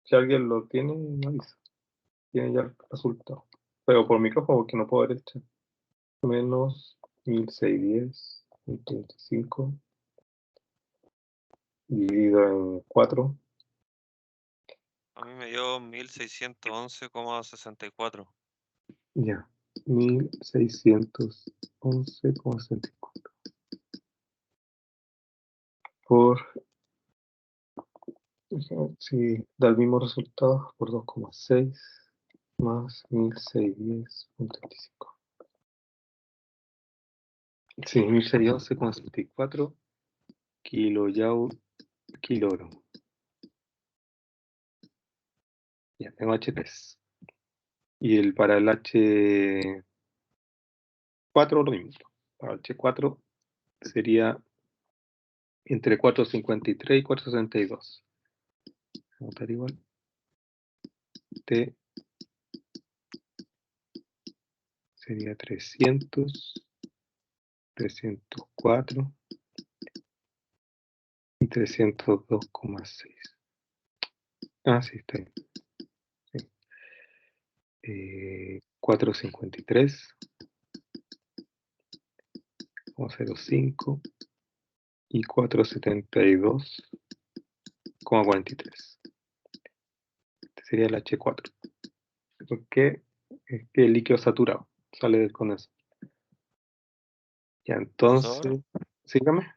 Si alguien lo tiene, me avisa. Tiene ya el resultado. Pero por micrófono, porque no puedo ver el chat. Menos 1610,25 dividido en 4. A mí me dio 1611,64. Ya. 1611,64. Por, si da el mismo resultado, por 2,6 más 1610,35. Sí, 1611,64 kilojoule kilogramo. Ya, tengo H3. Y para el H4 lo mismo. Para el H4 sería entre 453 y 462. Vamos a anotar igual. T sería 300, 304 y 302,6. Ah, sí, está bien. Sí. 453,05 y 472,43. Este sería el H4. Porque es que el líquido saturado sale del condensador. Ya, Profesor, entonces, sígame.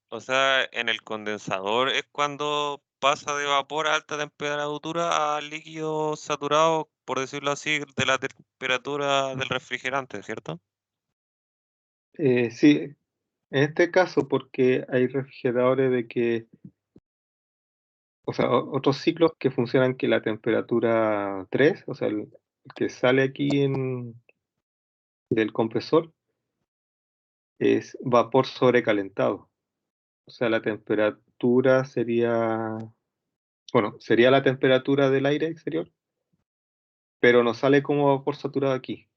o sea, en el condensador es cuando pasa de vapor a alta temperatura a líquido saturado, por decirlo así, de la temperatura del refrigerante, ¿cierto? Sí, en este caso, porque hay refrigeradores de que, o sea, otros ciclos que funcionan que la temperatura 3, o sea, el que sale aquí del compresor, es vapor sobrecalentado. O sea, la temperatura sería, bueno, sería la temperatura del aire exterior, pero no sale como vapor saturado aquí,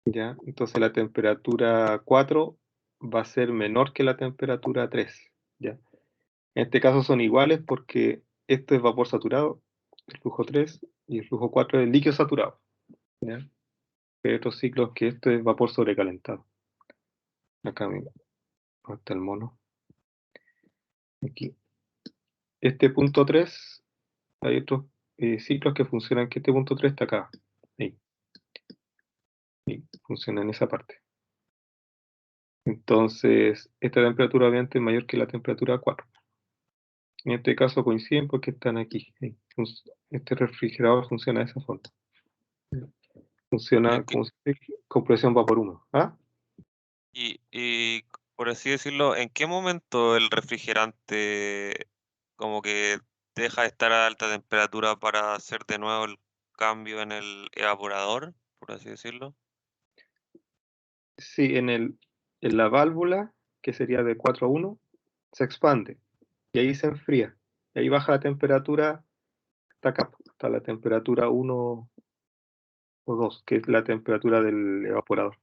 ¿ya? Entonces la temperatura 4 va a ser menor que la temperatura 3, ¿ya? En este caso son iguales porque esto es vapor saturado, el flujo 3, y el flujo 4 es líquido saturado, ¿ya? Hay otros ciclos que esto es vapor sobrecalentado. Acá mira, está el mono. Aquí. Este punto 3, hay otros ciclos que funcionan que este punto 3 está acá. Ahí. Y funciona en esa parte. Entonces, esta temperatura obviamente es mayor que la temperatura 4. En este caso coinciden porque están aquí. Ahí. Este refrigerador funciona de esa forma. ¿En Funciona qué- como si fuera compresión vapor húmedo. ¿Ah? y por así decirlo, ¿en qué momento el refrigerante como que deja de estar a alta temperatura para hacer de nuevo el cambio en el evaporador, por así decirlo? Sí, en la válvula, que sería de 4 a 1, se expande y ahí se enfría. Y ahí baja la temperatura hasta acá, hasta la temperatura 1 o 2, que es la temperatura del evaporador.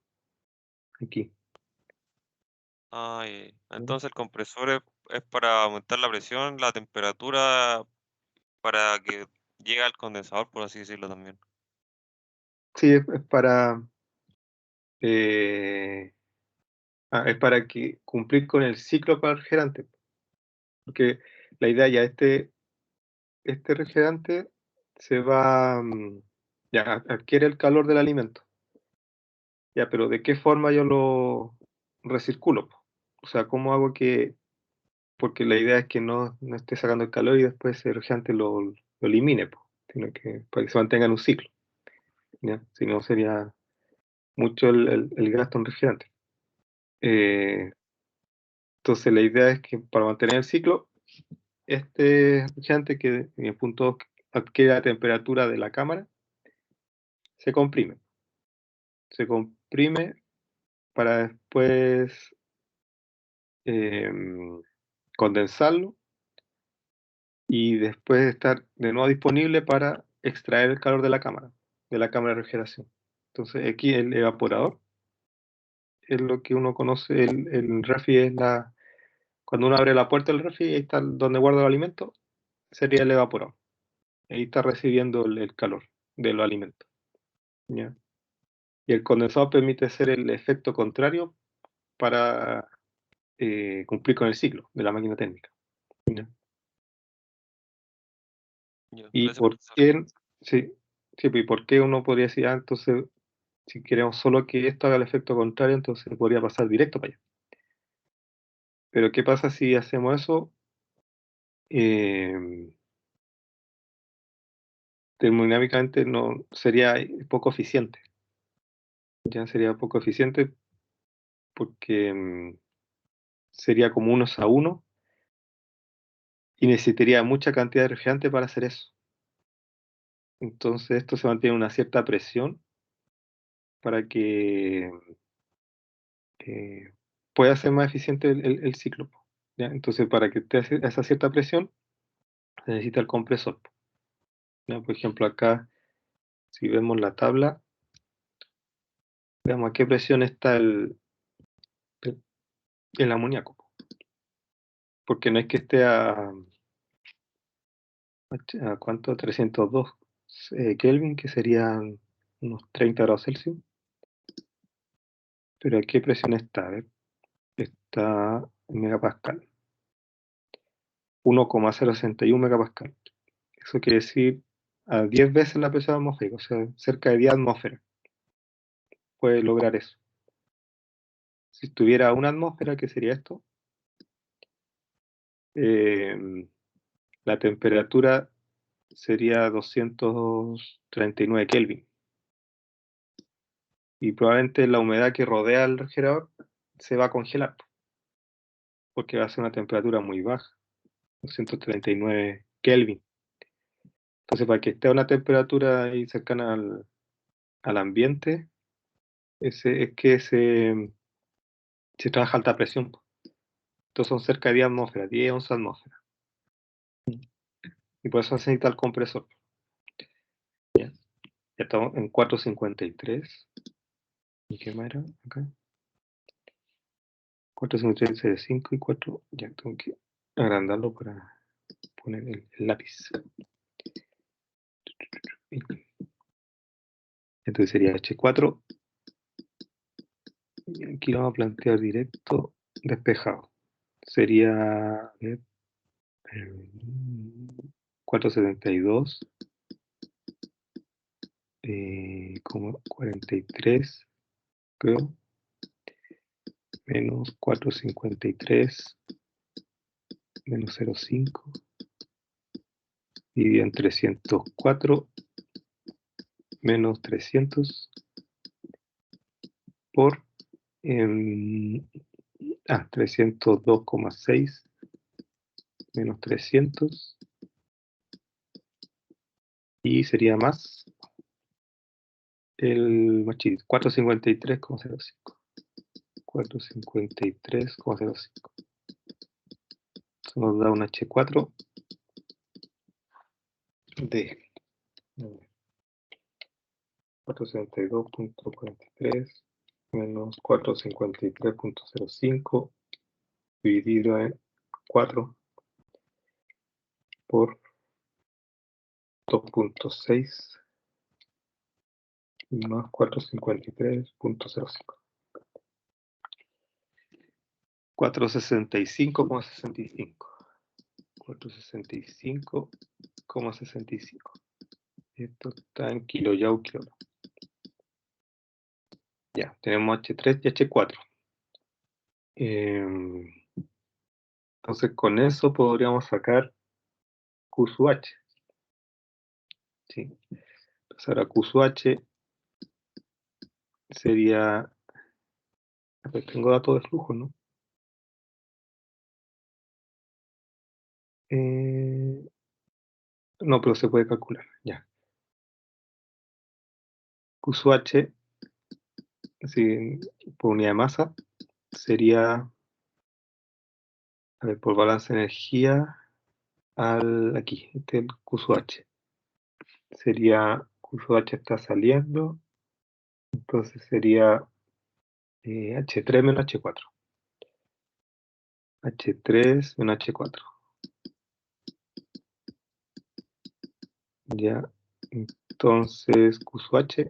Aquí. Entonces el compresor es para aumentar la presión, la temperatura, para que llegue al condensador, por así decirlo también. Sí, es para, eh, es para que cumplir con el ciclo para el refrigerante. Porque la idea ya, este refrigerante se va, ya adquiere el calor del alimento. Ya, pero ¿de qué forma yo lo recirculo, po? O sea, ¿cómo hago que, porque la idea es que no esté sacando el calor y después ese refrigerante lo elimine, po, sino que para que se mantenga en un ciclo, ¿ya? Si no sería mucho el gasto en refrigerante. Eh, entonces la idea es que para mantener el ciclo, este refrigerante que en el punto 2 adquiere la temperatura de la cámara, se comprime. Se comprime para después condensarlo y después estar de nuevo disponible para extraer el calor de la cámara de refrigeración. Entonces aquí el evaporador es lo que uno conoce, el refri es cuando uno abre la puerta del refri, ahí está donde guarda el alimento, sería el evaporador. Ahí está recibiendo el calor de los alimentos, ¿ya? Y el condensador permite hacer el efecto contrario para cumplir con el ciclo de la máquina térmica, ¿ya? Ya, ¿Y gracias, por profesor. qué? Sí, sí, pues, ¿y por qué uno podría decir, entonces, si queremos solo que esto haga el efecto contrario, entonces podría pasar directo para allá? Pero ¿qué pasa si hacemos eso? Eh, termodinámicamente no sería poco eficiente. Ya sería poco eficiente porque sería como unos a uno y necesitaría mucha cantidad de refrigerante para hacer eso. Entonces esto se mantiene una cierta presión para que pueda ser más eficiente el ciclo, ¿ya? Entonces para que esté a esa cierta presión se necesita el compresor, ¿ya? Por ejemplo acá, si vemos la tabla, veamos a qué presión está el amoníaco, porque no es que esté a ¿cuánto? 302 Kelvin, que serían unos 30 grados Celsius, pero ¿a qué presión está? A ver, está en megapascal, 1,061 megapascal. Eso quiere decir a 10 veces la presión atmosférica, o sea, cerca de 10 atmósferas puede lograr eso. Si tuviera una atmósfera, ¿qué sería esto? La temperatura sería 239 Kelvin. Y probablemente la humedad que rodea al refrigerador se va a congelar, porque va a ser una temperatura muy baja, 239 Kelvin. Entonces, para que esté a una temperatura ahí cercana al ambiente, es que se trabaja a alta presión. Entonces son cerca de 10 atmósferas, 10, 11 atmósferas. Y por eso se necesita el compresor. ¿Ya? Ya estamos en 453. ¿Y qué más era acá? 453, 5 y 4. Ya tengo que agrandarlo para poner el lápiz. Entonces sería H4. Y aquí lo vamos a plantear directo, despejado. Sería, a ver, 472, como 43, creo, menos 453, menos 0,5, dividido en 304, menos 300, por 302,6, menos 300, y sería más el más chiquito, 453,05. 453,05. Eso nos da un H4 de 462.43 menos 453.05 dividido en 4 por 2.6 más 453.05. 465,65. 465,65. Esto está en kilojoule kilogramo. Ya, tenemos H3 y H4. Entonces con eso podríamos sacar Q sub H. ¿Sí? Entonces ahora Q sub H sería... A ver, tengo datos de flujo, ¿no? No, pero se puede calcular, ya. Q sub H, si, por unidad de masa, sería, a ver, por balance de energía, aquí, este es el Q sub H. Sería, Q sub H está saliendo, entonces sería H3 menos H4. H3 menos H4. Ya, entonces Q sub H,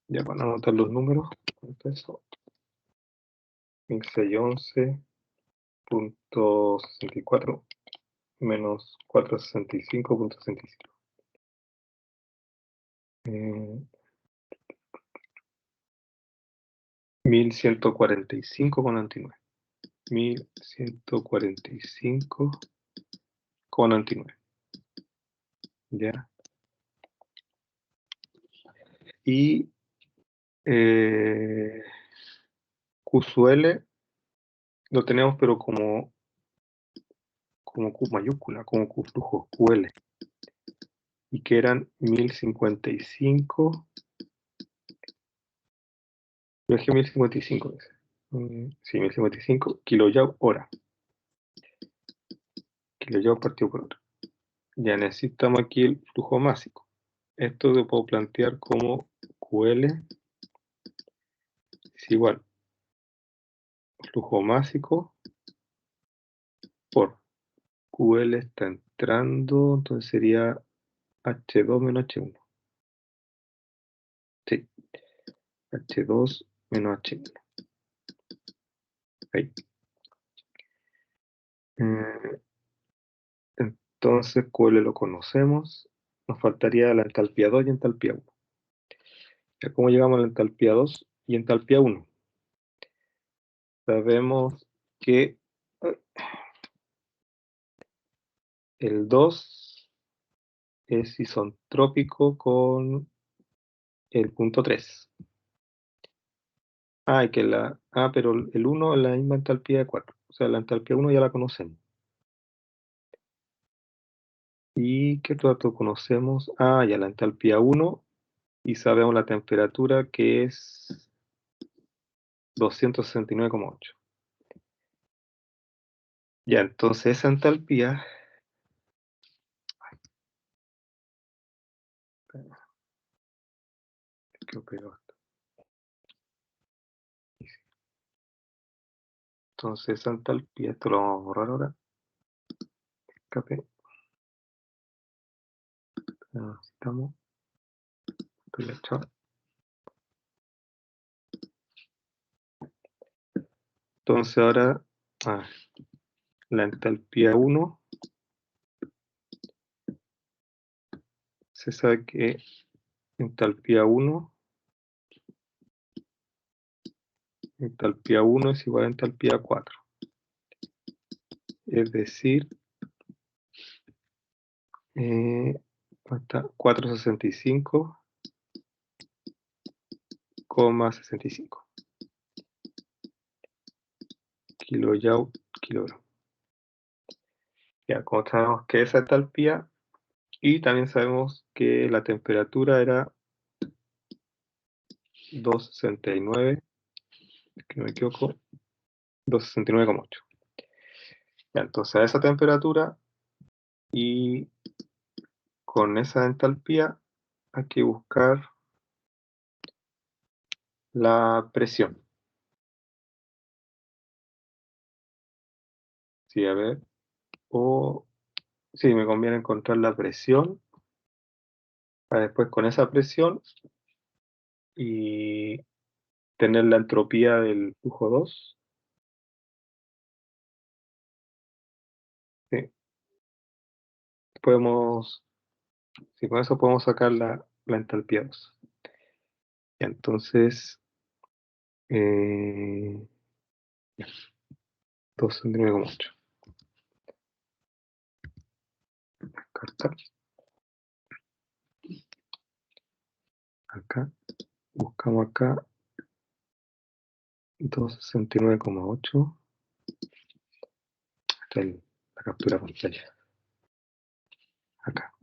ya van a anotar los números, eso, 1611.64 menos 465.65. 1145,99. 1145,99. Ya. Y Q sub L lo tenemos, pero como Q mayúscula, como Q flujo, QL. Y que eran 1055. Yo dije 1055. Sí, 1055 kilojoule hora. Kilojoule partido por hora. Ya necesitamos aquí el flujo másico. Esto lo puedo plantear como QL es igual flujo másico por QL está entrando, entonces sería H2 menos H1. Sí, H2 menos H1. Ahí. Entonces QL lo conocemos. Nos faltaría la entalpía 2 y entalpía 1. Ya, ¿cómo llegamos a la entalpía 2 y entalpía 1? Sabemos que el 2 es isentrópico con el punto 3. Pero el 1 es la misma entalpía de 4. O sea, la entalpía 1 ya la conocemos. ¿Y qué otro dato conocemos? Ya la entalpía 1 y sabemos la temperatura que es 269,8. Ya, entonces esa entalpía... Creo que entonces esa entalpía, esto lo vamos a borrar ahora. Escape. Necesitamos. Entonces ahora la entalpía 1 se sabe que entalpía 1 es igual a entalpía 4. Es decir, hasta 465,65 kilojoule kilogramo. Ya, como sabemos que esa entalpía, y también sabemos que la temperatura era 269 que no me equivoco, 269,8. Entonces a esa temperatura y con esa entalpía hay que buscar la presión. Sí, a ver. Sí, me conviene encontrar la presión para después con esa presión y tener la entropía del flujo 2. Sí, sí, con eso podemos sacar la entalpía 2. Y entonces, eh, 2,8. Carta. Acá. Buscamos acá 269,8. Está en la captura pantalla. Acá.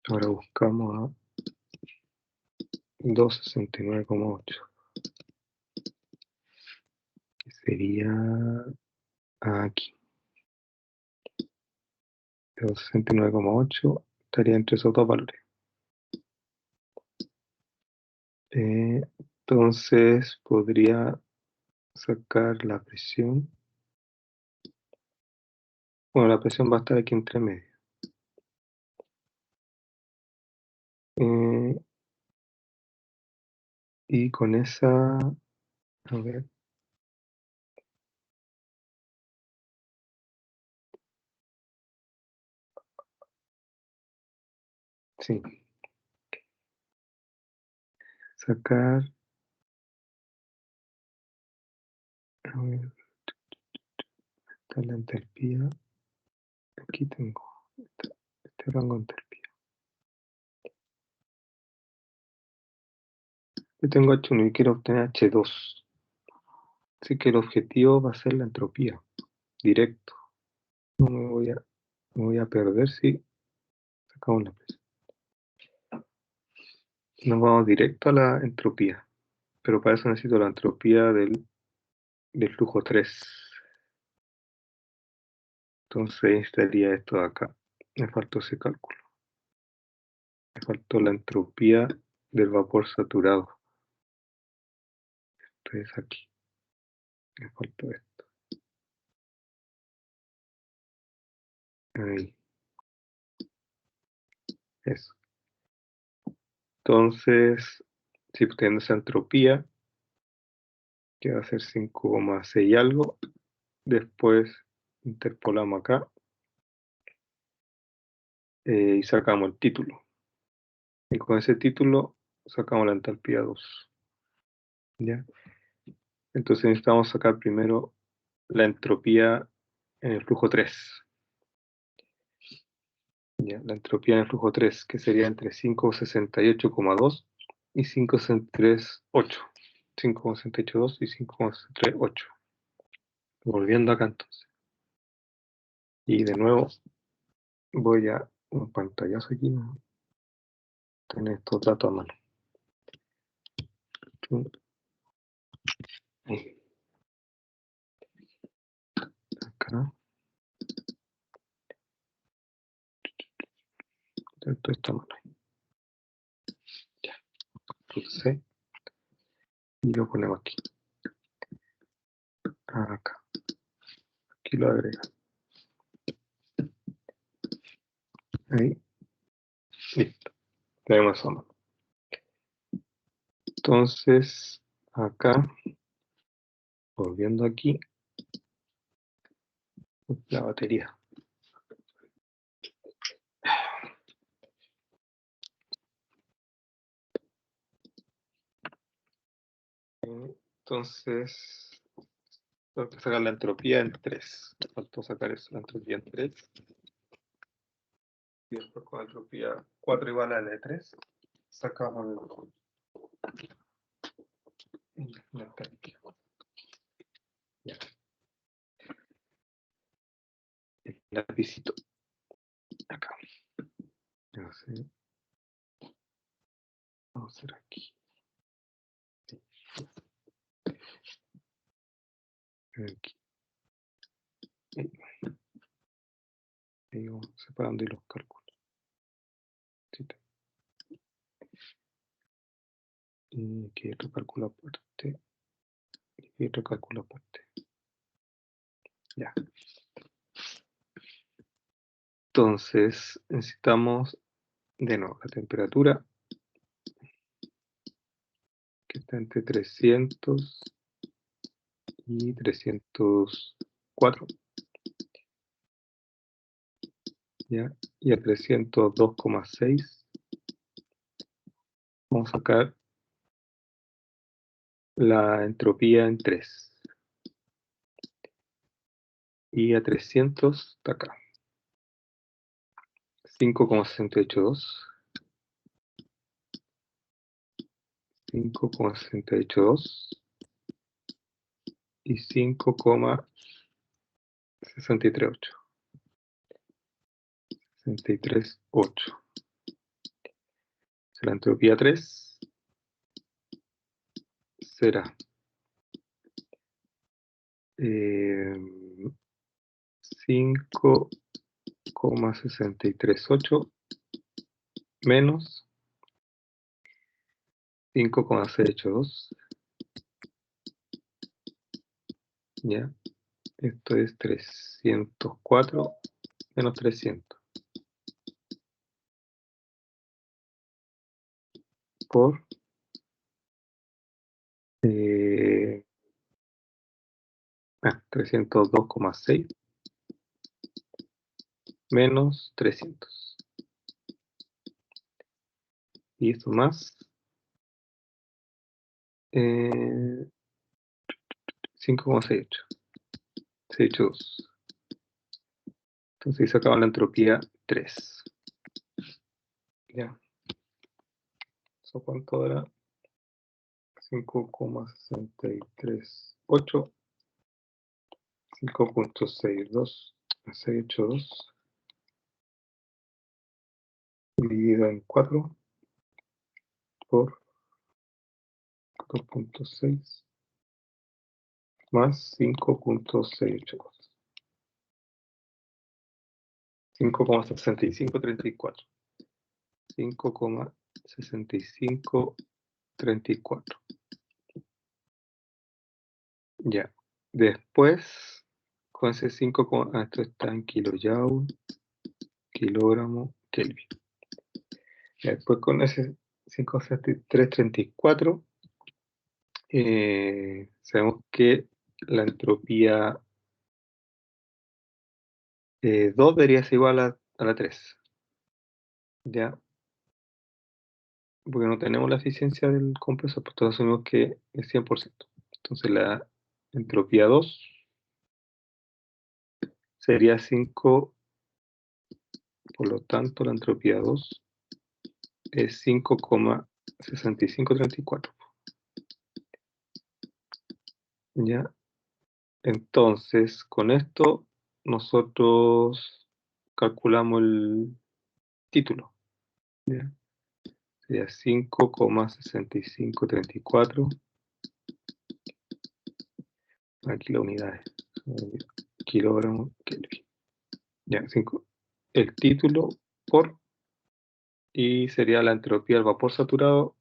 Ahora buscamos a 269,8. Que sería aquí. 269,8 estaría entre esos dos valores. Entonces podría sacar la presión. Bueno, la presión va a estar aquí entre medio. Y con esa, a ver, sí, sacar, a ver, está la entalpía. Aquí tengo este rango de entalpía. Yo tengo H1 y quiero obtener H2. Así que el objetivo va a ser la entropía, directo. No me voy a perder si sacamos la presión. Nos vamos directo a la entropía, pero para eso necesito la entropía del flujo 3. Entonces estaría esto de acá. Me faltó ese cálculo. Me faltó la entropía del vapor saturado. Esto es aquí. Me faltó esto. Ahí. Eso. Entonces, si obtenemos esa entropía, que va a ser 5,6 y algo, después interpolamos acá y sacamos el título. Y con ese título sacamos la entalpía 2. ¿Ya? Entonces necesitamos sacar primero la entropía en el flujo 3. ¿Ya? La entropía en el flujo 3, que sería entre 568,2 y 5,638. 5,682 y 5,638. Volviendo acá entonces. Y de nuevo voy a un pantallazo aquí, ¿no? Tener estos datos a mano. Ahí. Acá. Esto está a mano ahí. Ya. C. Y lo ponemos aquí. Acá. Aquí lo agrega. Ahí. Listo. Tenemos eso a mano. Entonces, acá, volviendo aquí, la batería. Entonces, tengo que sacar la entropía en 3. Me faltó sacar eso, la entropía en 3. Y después con la entropía 4 igual a la de 3, sacamos la entropía. Ya. El lapicito. Acá. No sé. Vamos a hacer aquí. Aquí. Ahí vamos separando y los cálculos. Y aquí otro cálculo aparte. Y otro cálculo aparte. Ya. Entonces, necesitamos de nuevo la temperatura, que está entre 300 y 304. ¿Ya? Y a 302,6 vamos a sacar la entropía en 3. Y a 300 está acá. 5,682. 5,682 y 5,638. 638. La entropía 3 será 5,638 menos 5,682. Ya, esto es 304 menos 300 por 302,6 menos 300. Y esto más 5,68. 682. Entonces ahí sacamos la entropía 3. Ya. ¿Eso cuánto era? 5,638. 5,682 dividido en 4 por 2,6 más 5,682. 5,6534. 5,6534. Ya. Después, con ese 5, esto está en kilojoule, kilogramo, Kelvin. Ya, después con ese 5,7334, sabemos que la entropía 2 debería ser igual a la 3. ¿Ya? Porque no tenemos la eficiencia del compresor, pues todos asumimos que es 100%. Entonces la entropía 2 sería 5, por lo tanto la entropía 2 es 5,6534. ¿Ya? Entonces, con esto nosotros calculamos el título. ¿Ya? Sería 5,6534. Aquí la unidad es kilogramo Kelvin. Ya, 5. El título por, y sería la entropía del vapor saturado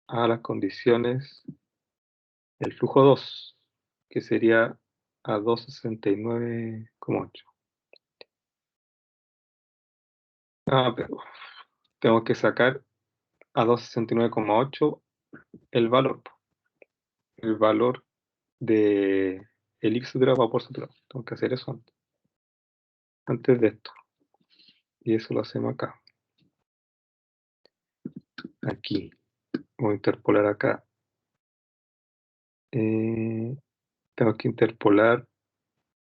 a las condiciones del flujo 2, que sería a 269,8. Pero tengo que sacar a 269,8 el valor de el saturado, vapor saturado. Tengo que hacer eso antes de esto. Y eso lo hacemos acá. Aquí. Voy a interpolar acá. Tengo que interpolar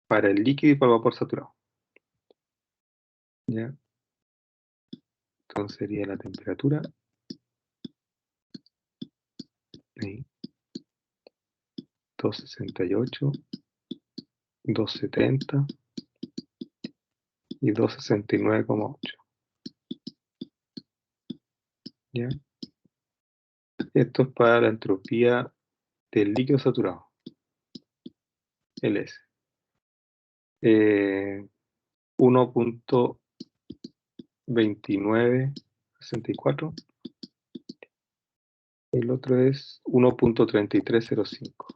para el líquido y para el vapor saturado. ¿Ya? Entonces sería la temperatura. Ahí. 268, 270 y 269,8. ¿Ya? Esto es para la entropía del líquido saturado. LS. 1.2964. El otro es 1.3305.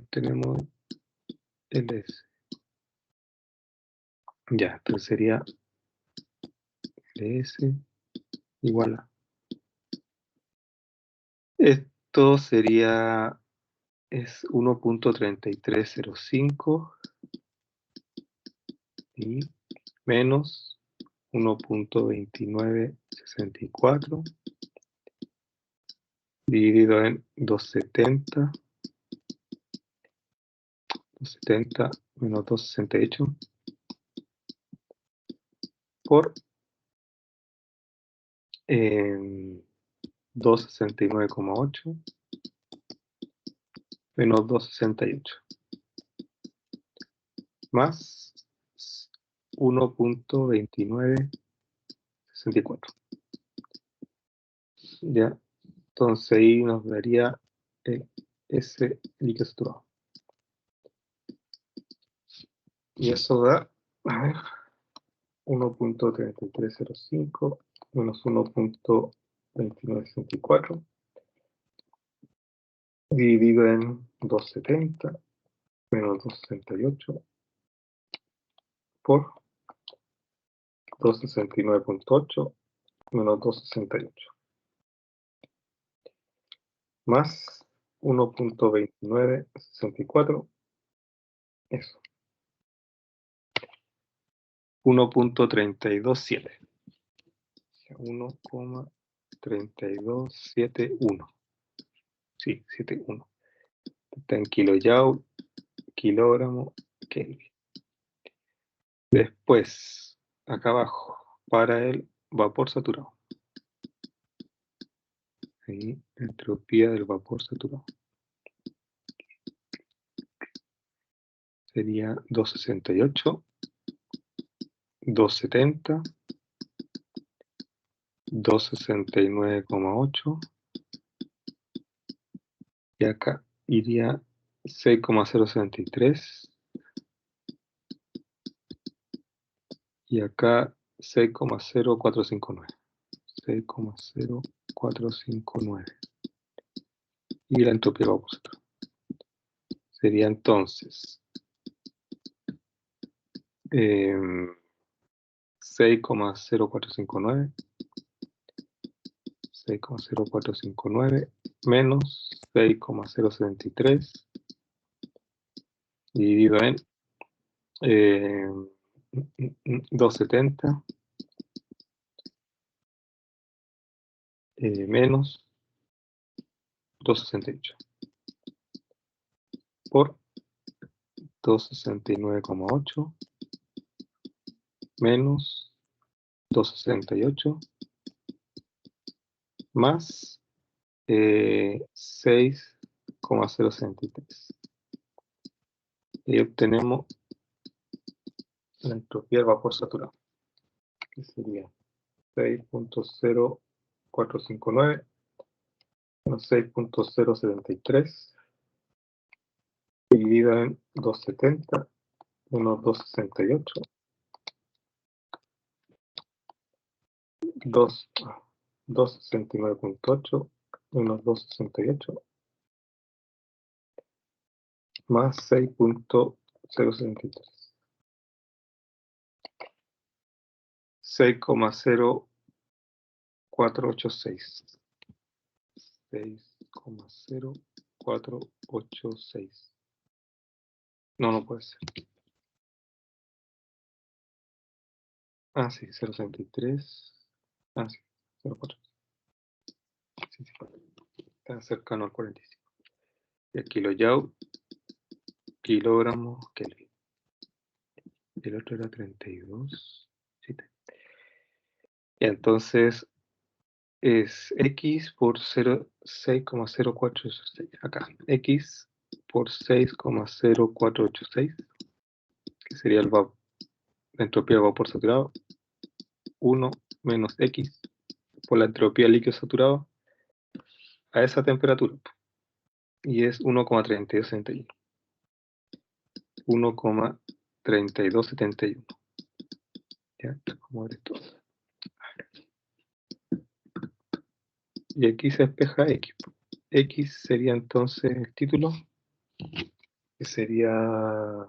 Tenemos LS. Ya, entonces sería LS igual a. Esto sería, es 1.3305 y menos 1.2964 dividido en 270 menos 268 por 269,8 menos 268 más 1.2964. Ya, entonces ahí nos daría ese líquido saturado. Y eso da, a ver, 1.3305 menos 1.2964 dividido en 270 menos 268 por 269.8 menos 268 más 1.2964, eso, 1.327. 1,3271. Sí, 71. Está en kilojoule, kilogramo, Kelvin. Después, acá abajo, para el vapor saturado. Ahí, entropía del vapor saturado. Sería 268, 270, 269,8. Y acá iría 6,063. Y acá 6,0459. 6,0459. Y la entropía va a positiva. Sería entonces 6,0459 menos 6,073 dividido en 270 menos 268 por 269,8 menos 268 más 6,063. Y obtenemos la entropía del vapor saturado, que sería 6.0459 menos 6.073 dividido en 270 menos 268 269.8 menos 268 más 6.073. 6,0486. 6,0486. No puede ser. Ah, sí, 0,63. Ah, sí, 0,4. Sí, está cercano al 45. Y el kilojoule, kilogramo, Kelvin. El otro era 32. Sí. Y entonces es X por 6,0486. Acá, X por 6,0486, que sería la entropía de vapor saturado, 1 menos X por la entropía de líquido saturado a esa temperatura. y es 1,3271. 1,3271. Ya, vamos a ver esto. Y aquí se despeja X. X sería entonces el título, que sería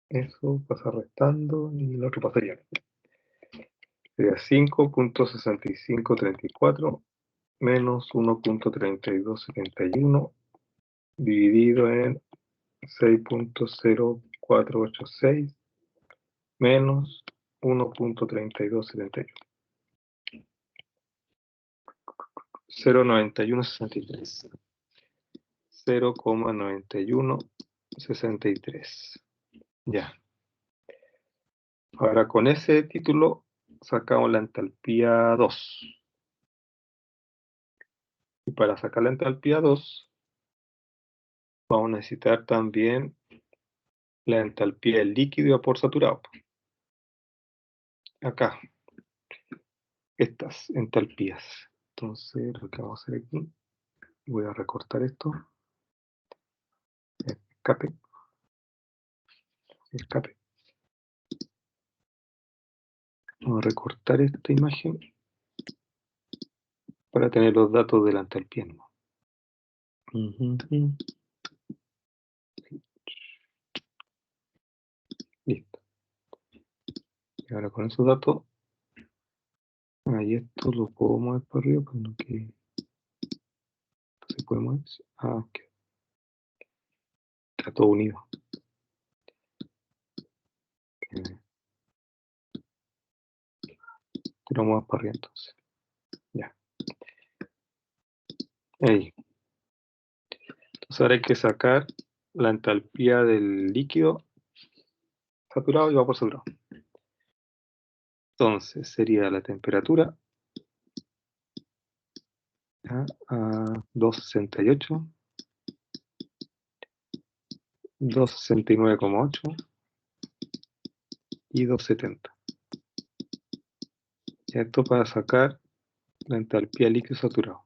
eso, pasa restando, y el otro pasaría. Sería 5.6534 menos 1.3271 dividido en 6.0486 menos 1.3271. 0,9163. 0,9163. Ya. Ahora con ese título sacamos la entalpía 2. Y para sacar la entalpía 2 vamos a necesitar también la entalpía del líquido y vapor saturado. Acá. Estas entalpías. Entonces lo que vamos a hacer aquí, voy a recortar esto. Escape. Escape. Vamos a recortar esta imagen para tener los datos de la entalpía. Listo. Y ahora con esos datos, ahí esto lo puedo mover para arriba, pero no que se puede mover. Ah, ok. Está todo unido. Lo muevo para arriba entonces. Ya. Ahí. Entonces ahora hay que sacar la entalpía del líquido saturado y vapor saturado. Entonces sería la temperatura a 268, 269,8 y 270. Y esto para sacar la entalpía líquido saturado,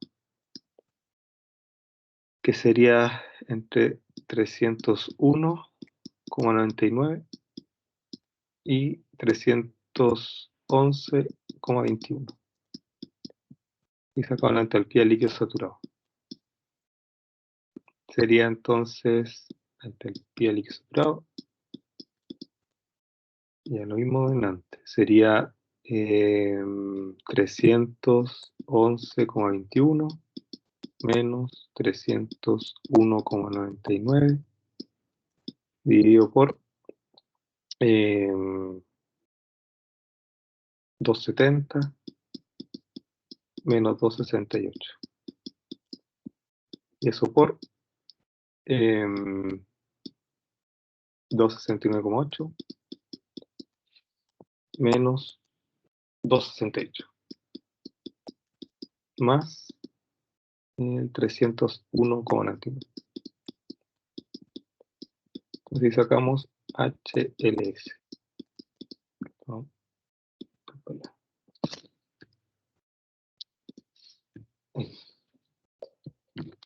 que sería entre 301,99 y 311,21. Y sacamos la entalpía líquido saturado. Sería entonces la entalpía líquido saturado. Ya lo mismo de antes. Sería 311,21 menos 301,99 dividido por 270 menos 268. Y eso por 269,8 menos 268 más 301,99. Entonces sacamos HLS. ¿No?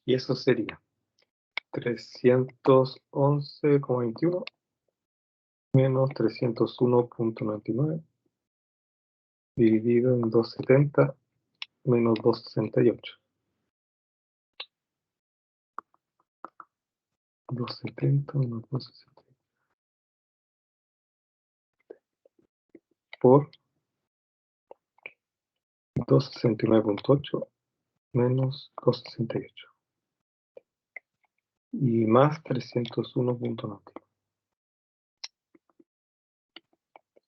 Y eso sería 311,21 menos 301,99 dividido en 270 menos 268. 270 menos 268 por 269,8 menos 268 y más 301,90.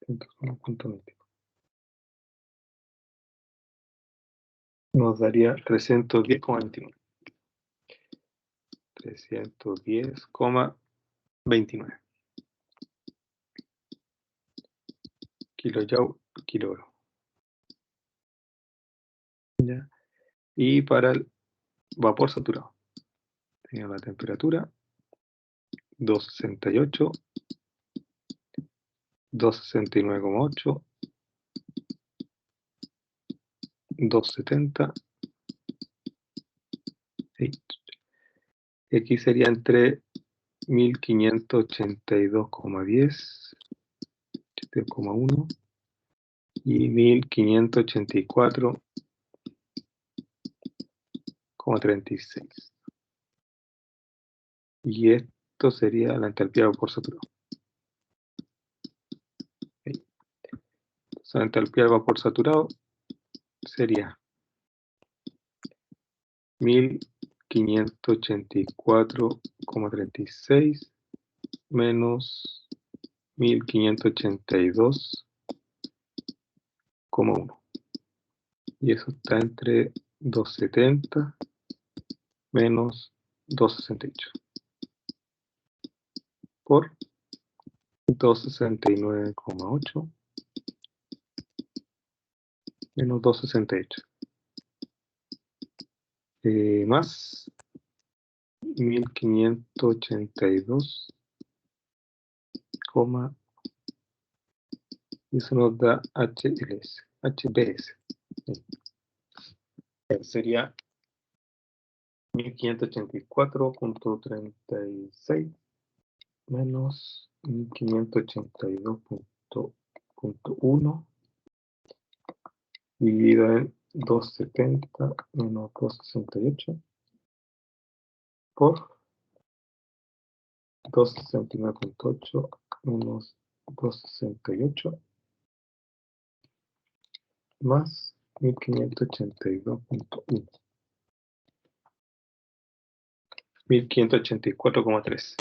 301,90 nos daría 310,29. 310,29 kilojoule kilogramo. ¿Ya? Y para el vapor saturado, tenemos la temperatura 268, 269,8, 270 Y aquí sería entre 1582,10, 82,1 y 1584,36. Y esto sería la entalpía de vapor saturado. Entonces, la entalpía de vapor saturado sería 1584,36 menos 1582,1. Y eso está entre 270 menos 268 por 269,8 menos 268. Más 1582, y eso nos da HBS. Sería 1584,36 menos 1582,1 dividido en 270 menos 268 por 269,8 menos 268 más 1582,1. 1584,13.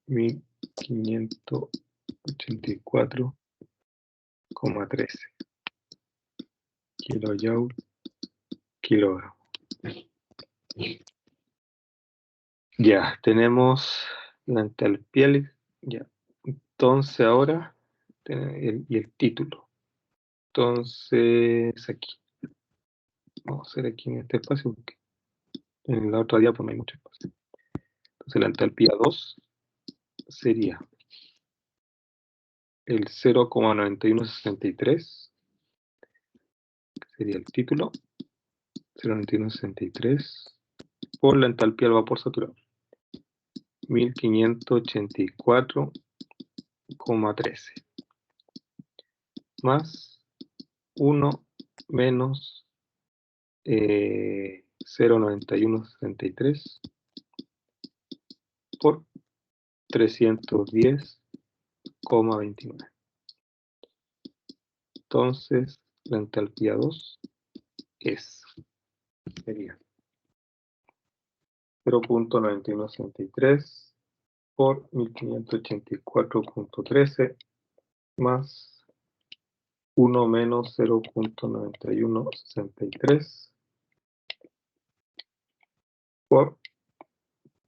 1584,13 kilojoule kilogramo. Ya, tenemos la entalpía. Ya. Entonces ahora, y el título. Entonces, aquí. Vamos a hacer aquí en este espacio, porque en la otra diapositiva no hay mucho espacio. Entonces la entalpía 2 sería el 0,9163, que sería el título, 0,9163, por la entalpía del vapor saturado, 1584,13, más 1 menos 0,9163 por 310,29. Entonces, la entalpía 2 sería 0,9163 por 1584,13 más 1 menos 0,9163 por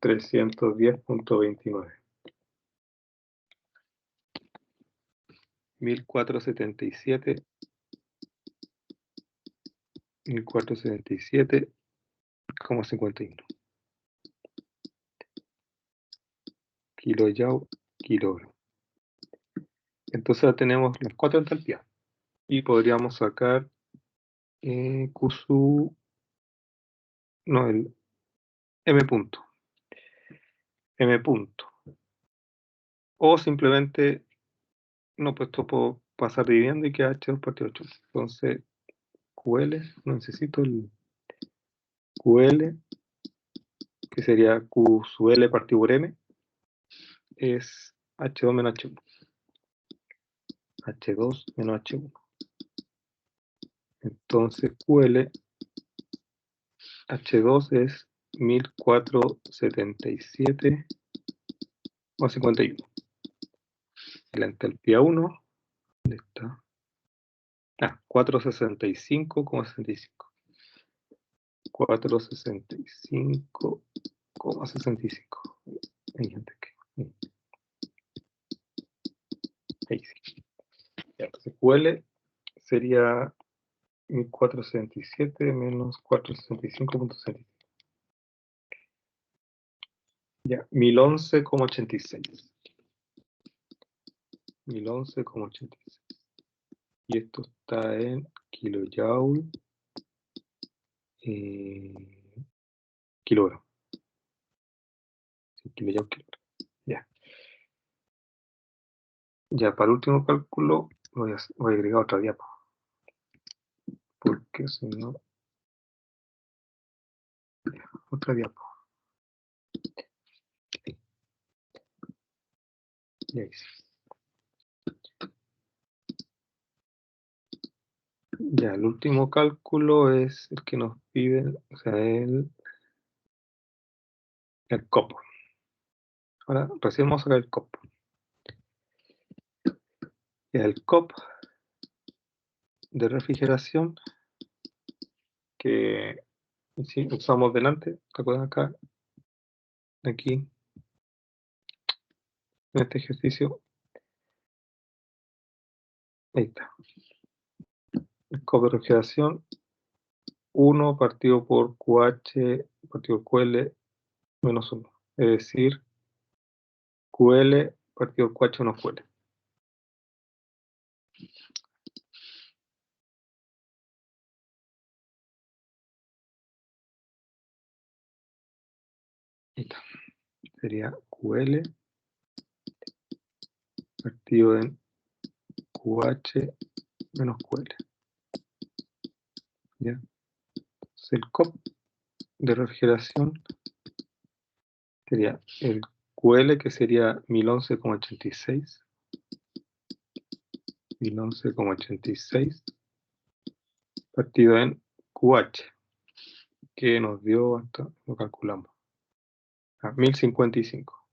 310,29. 1477,51 kilojoule kilogramo. Entonces ya tenemos las 4 entalpías y podríamos sacar QSU, no, el M punto, o simplemente no, pues esto puedo pasar dividiendo y queda H2 partido 8. Entonces QL, no necesito el QL, que sería Q sub L partido por M, es H2 menos H1. H2 menos H1. Entonces QL, H2 es 1477,51. La entalpía 1, ¿dónde está? 465,65. 465,65. Ahí, ahí sí. Entonces QL sería 1467 menos 465,65. Ya, 1011,86. 1011,86. Y esto está en kilojoule kilogramo. kilojoule kilogramo. Ya. Ya, para el último cálculo voy a agregar otra diapo. Porque si no... Otra diapo. Ya hice. Ya, el último cálculo es el que nos piden, o sea, el COP. Ahora, recién vamos a sacar el COP. Ya, el COP de refrigeración que sí, usamos delante, ¿te acuerdas acá? Aquí, en este ejercicio. Ahí está. El COP de refrigeración 1 partido por QH partido por QL menos 1. Es decir, QL partido por QH menos QL. Ahí está. Sería QL partido en QH menos QL. ¿Ya? Entonces el COP de refrigeración sería el QL, que sería 1011,86. 1011,86 partido en QH, que nos dio hasta, lo calculamos, a 1055.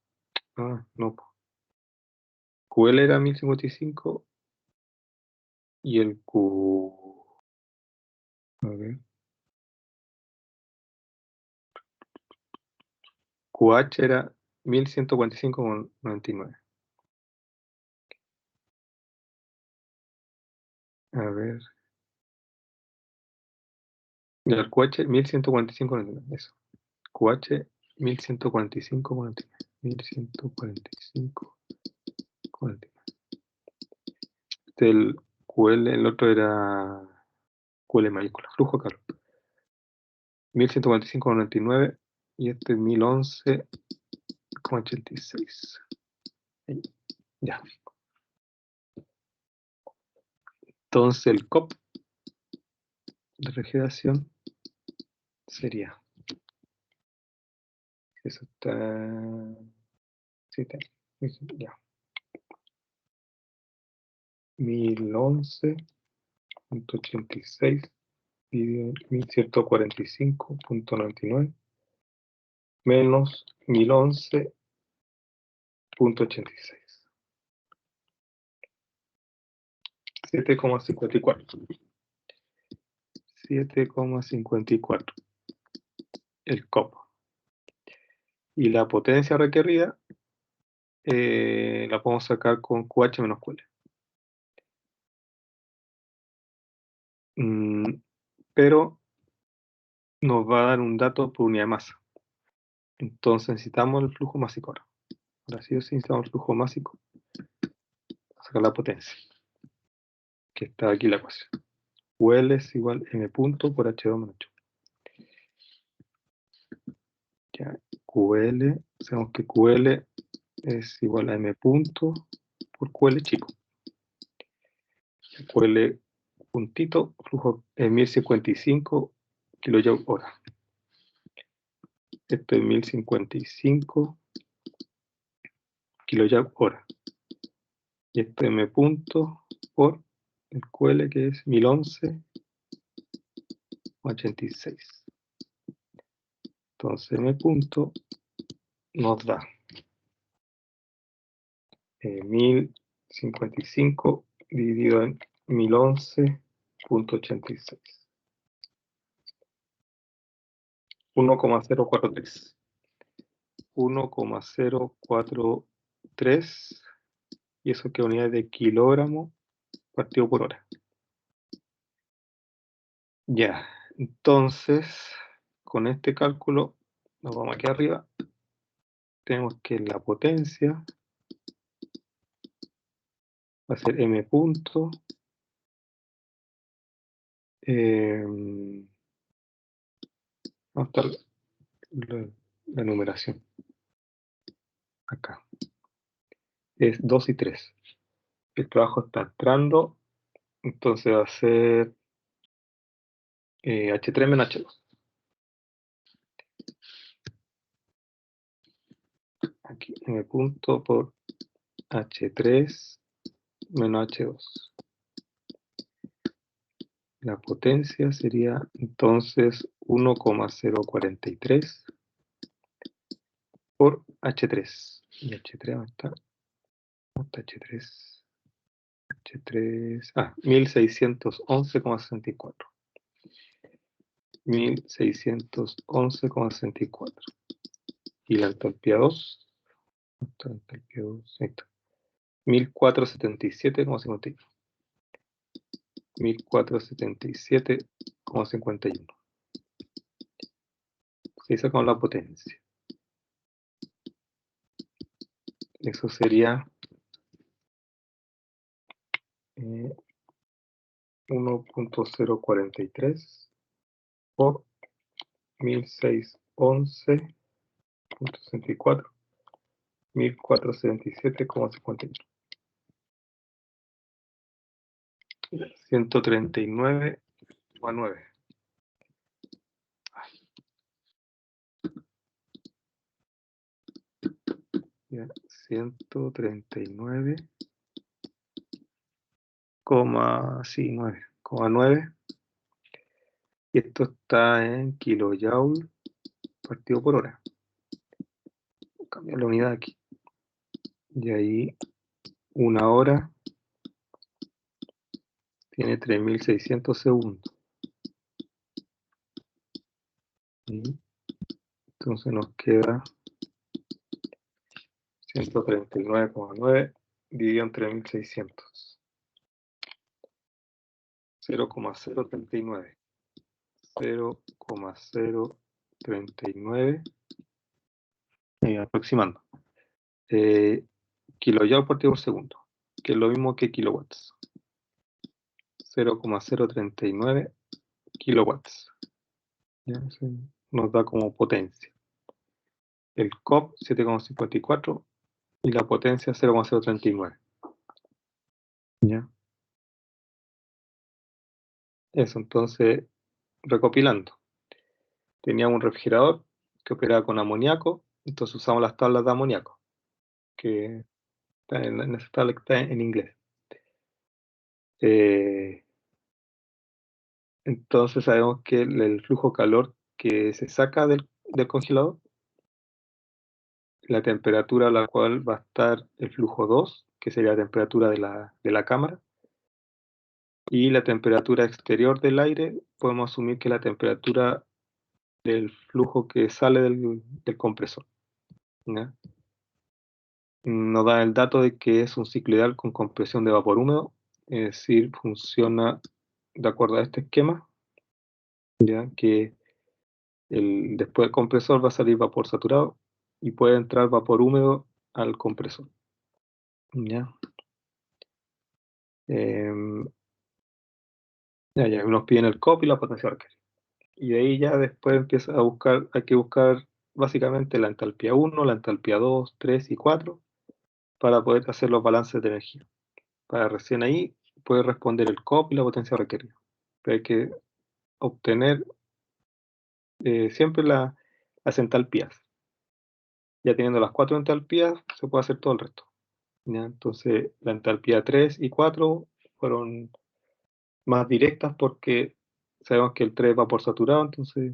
Ah, no. QL era 1055 y el Q... A ver. QH era 1145,99. A ver. Y el QH 1145,99. Eso. QH 1145,99. 1145,99. El QL, el otro era QL mayúscula, flujo de calor. 1145,99 y este es 1011,86. Ya. Entonces el COP de refrigeración sería, eso está, sí, ya, 1011,86 dividido en 1145,99 menos 1011,86. 7,54. 7,54 el COP. Y la potencia requerida la podemos sacar con QH menos QL. Pero nos va a dar un dato por unidad de masa. Entonces necesitamos el flujo másico ahora. Ahora sí o sí necesitamos el flujo másico para sacar la potencia, que está aquí la ecuación. QL es igual M punto por H2 menos H1. Ya, QL, sabemos que QL es igual a M punto por QL chico. QL puntito, flujo es 1055 kilojoule hora. Esto es 1055 kilojoule hora. Y esto es M punto por el QL, que es 1011,86. Entonces M punto nos da 1055 dividido en 1011,86. 1,043. 1,043. Y eso que unidad de kilogramo partido por hora. Ya, entonces, con este cálculo, nos vamos aquí arriba. Tenemos que la potencia va a ser M punto. Vamos a estar la numeración. acá. Es 2 y 3. El trabajo está entrando, entonces va a ser H3 menos H2. Aquí M punto por H3 menos H2. La potencia sería entonces 1,043 por H3. Y H3, ¿dónde está? H3. H3. 1611,64. 1611,64. Y la entalpía 2. La entalpía 2. Ahí está. 1477,51. 1477,51. Se hizo con la potencia. Eso sería 1,043 por 1611,64. 1477,51. 139,9. 139,9. Y esto está en kilojoule partido por hora. Cambiar la unidad aquí. Y ahí una hora tiene 3600 segundos. Entonces nos queda 139,9 dividido en 3600. 0,039. 0,039. Aproximando. Kilojoule partido por segundo, que es lo mismo que kilowatts. 0,039 kilowatts. ¿Ya? Nos da como potencia. El COP 7,54 y la potencia 0,039. ¿Ya? Eso, entonces, recopilando. Teníamos un refrigerador que operaba con amoníaco, entonces usamos las tablas de amoníaco, que está en esa tabla que está en inglés. Entonces sabemos que el flujo de calor que se saca del congelador, la temperatura a la cual va a estar el flujo 2, que sería la temperatura de la cámara, y la temperatura exterior del aire, podemos asumir que es la temperatura del flujo que sale del compresor. ¿Ya? Nos da el dato de que es un ciclo ideal con compresión de vapor húmedo, es decir, funciona de acuerdo a este esquema, ya que después del compresor va a salir vapor saturado y puede entrar vapor húmedo al compresor. ¿Ya? Ya nos piden el COP y la potencia requerida. Y de ahí ya después empieza a buscar, hay que buscar básicamente la entalpía 1, la entalpía 2, 3 y 4 para poder hacer los balances de energía. Para recién ahí puede responder el COP y la potencia requerida. Pero hay que obtener siempre las entalpías. Ya teniendo las 4 entalpías, se puede hacer todo el resto. ¿Ya? Entonces, la entalpía 3 y 4 fueron más directas porque sabemos que el 3 es vapor saturado, entonces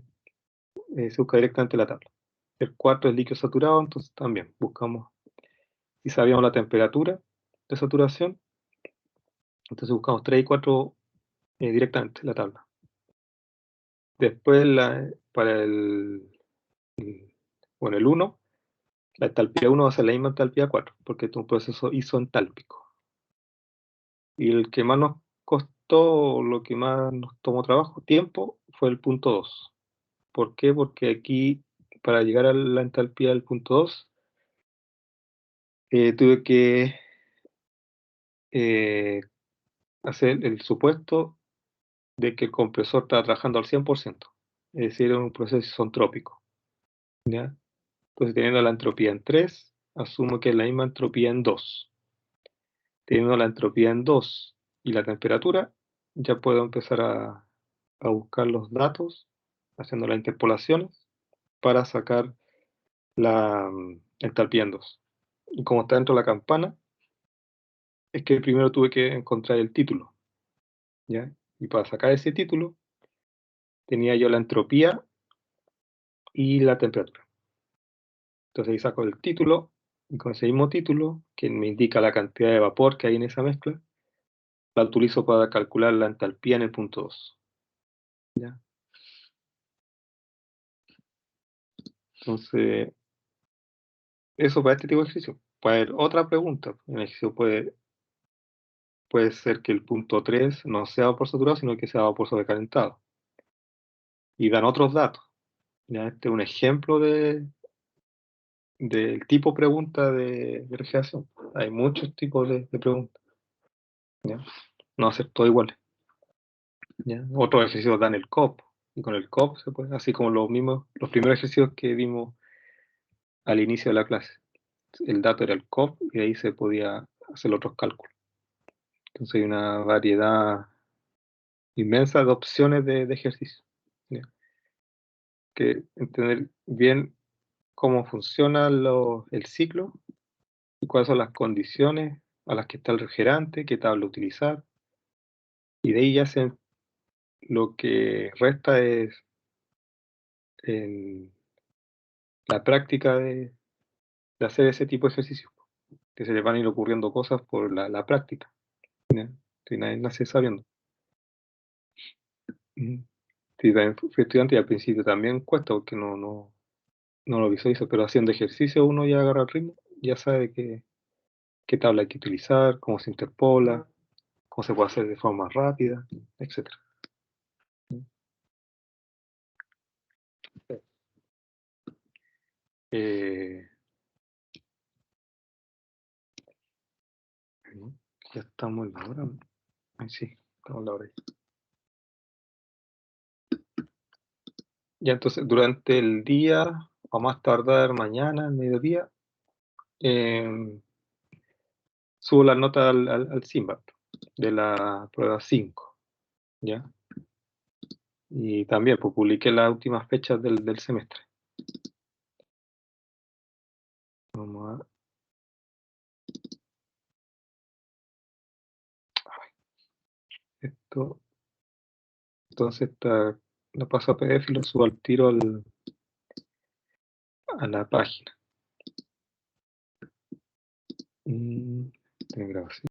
se busca directamente la tabla. El 4 es líquido saturado, entonces también buscamos, y sabíamos la temperatura de saturación, entonces buscamos 3 y 4 directamente la tabla. Después, para el 1, la entalpía 1 va a ser la misma entalpía 4, porque es un proceso isoentálpico. Y el que más nos costó, lo que más nos tomó trabajo, tiempo, fue el punto 2. ¿Por qué? Porque aquí, para llegar a la entalpía del punto 2, tuve que hacer el supuesto de que el compresor estaba trabajando al 100%, es decir, era un proceso isentrópico. ¿Ya? Entonces, teniendo la entropía en 3, asumo que es la misma entropía en 2. Teniendo la entropía en 2 y la temperatura, ya puedo empezar a buscar los datos, haciendo las interpolaciones, para sacar la entalpía en 2. Y como está dentro de la campana, es que primero tuve que encontrar el título, ¿ya? Y para sacar ese título, tenía yo la entropía y la temperatura. Entonces ahí saco el título, y con ese mismo título, que me indica la cantidad de vapor que hay en esa mezcla, la utilizo para calcular la entalpía en el punto 2. ¿Ya? Entonces, eso para este tipo de ejercicio. Puede haber otra pregunta. En el ejercicio puede ser que el punto 3 no sea vapor saturado, sino que sea vapor sobrecalentado. Y dan otros datos. ¿Ya? Este es un ejemplo del tipo pregunta de refrigeración. Hay muchos tipos de preguntas. ¿Ya? No hacer todo igual. ¿Ya? Otros ejercicios dan el COP. Y con el COP se puede, así como los primeros ejercicios que vimos al inicio de la clase. El dato era el COP y de ahí se podía hacer otros cálculos. Entonces hay una variedad inmensa de opciones de ejercicio. ¿Ya? Que entender bien cómo funciona el ciclo y cuáles son las condiciones a las que está el refrigerante, qué tabla utilizar, y de ahí ya lo que resta es la práctica de hacer ese tipo de ejercicios, que se les van a ir ocurriendo cosas por la práctica. ¿Ya? Si nadie nace sabiendo. Sí, también fui estudiante y al principio también cuesta porque no lo visualizo, pero haciendo ejercicio uno ya agarra el ritmo, ya sabe qué tabla hay que utilizar, cómo se interpola, cómo se puede hacer de forma más rápida, etc. Ya estamos en la hora. Ay, sí, estamos en la hora. Ya entonces, durante el día, o más tardar mañana, al mediodía, subo la nota al SIMBAT de la prueba 5, ¿ya? Y también pues, publiqué las últimas fechas del semestre. Vamos a... Esto, entonces lo paso a PDF y lo subo al tiro a la página. Tengo grabación.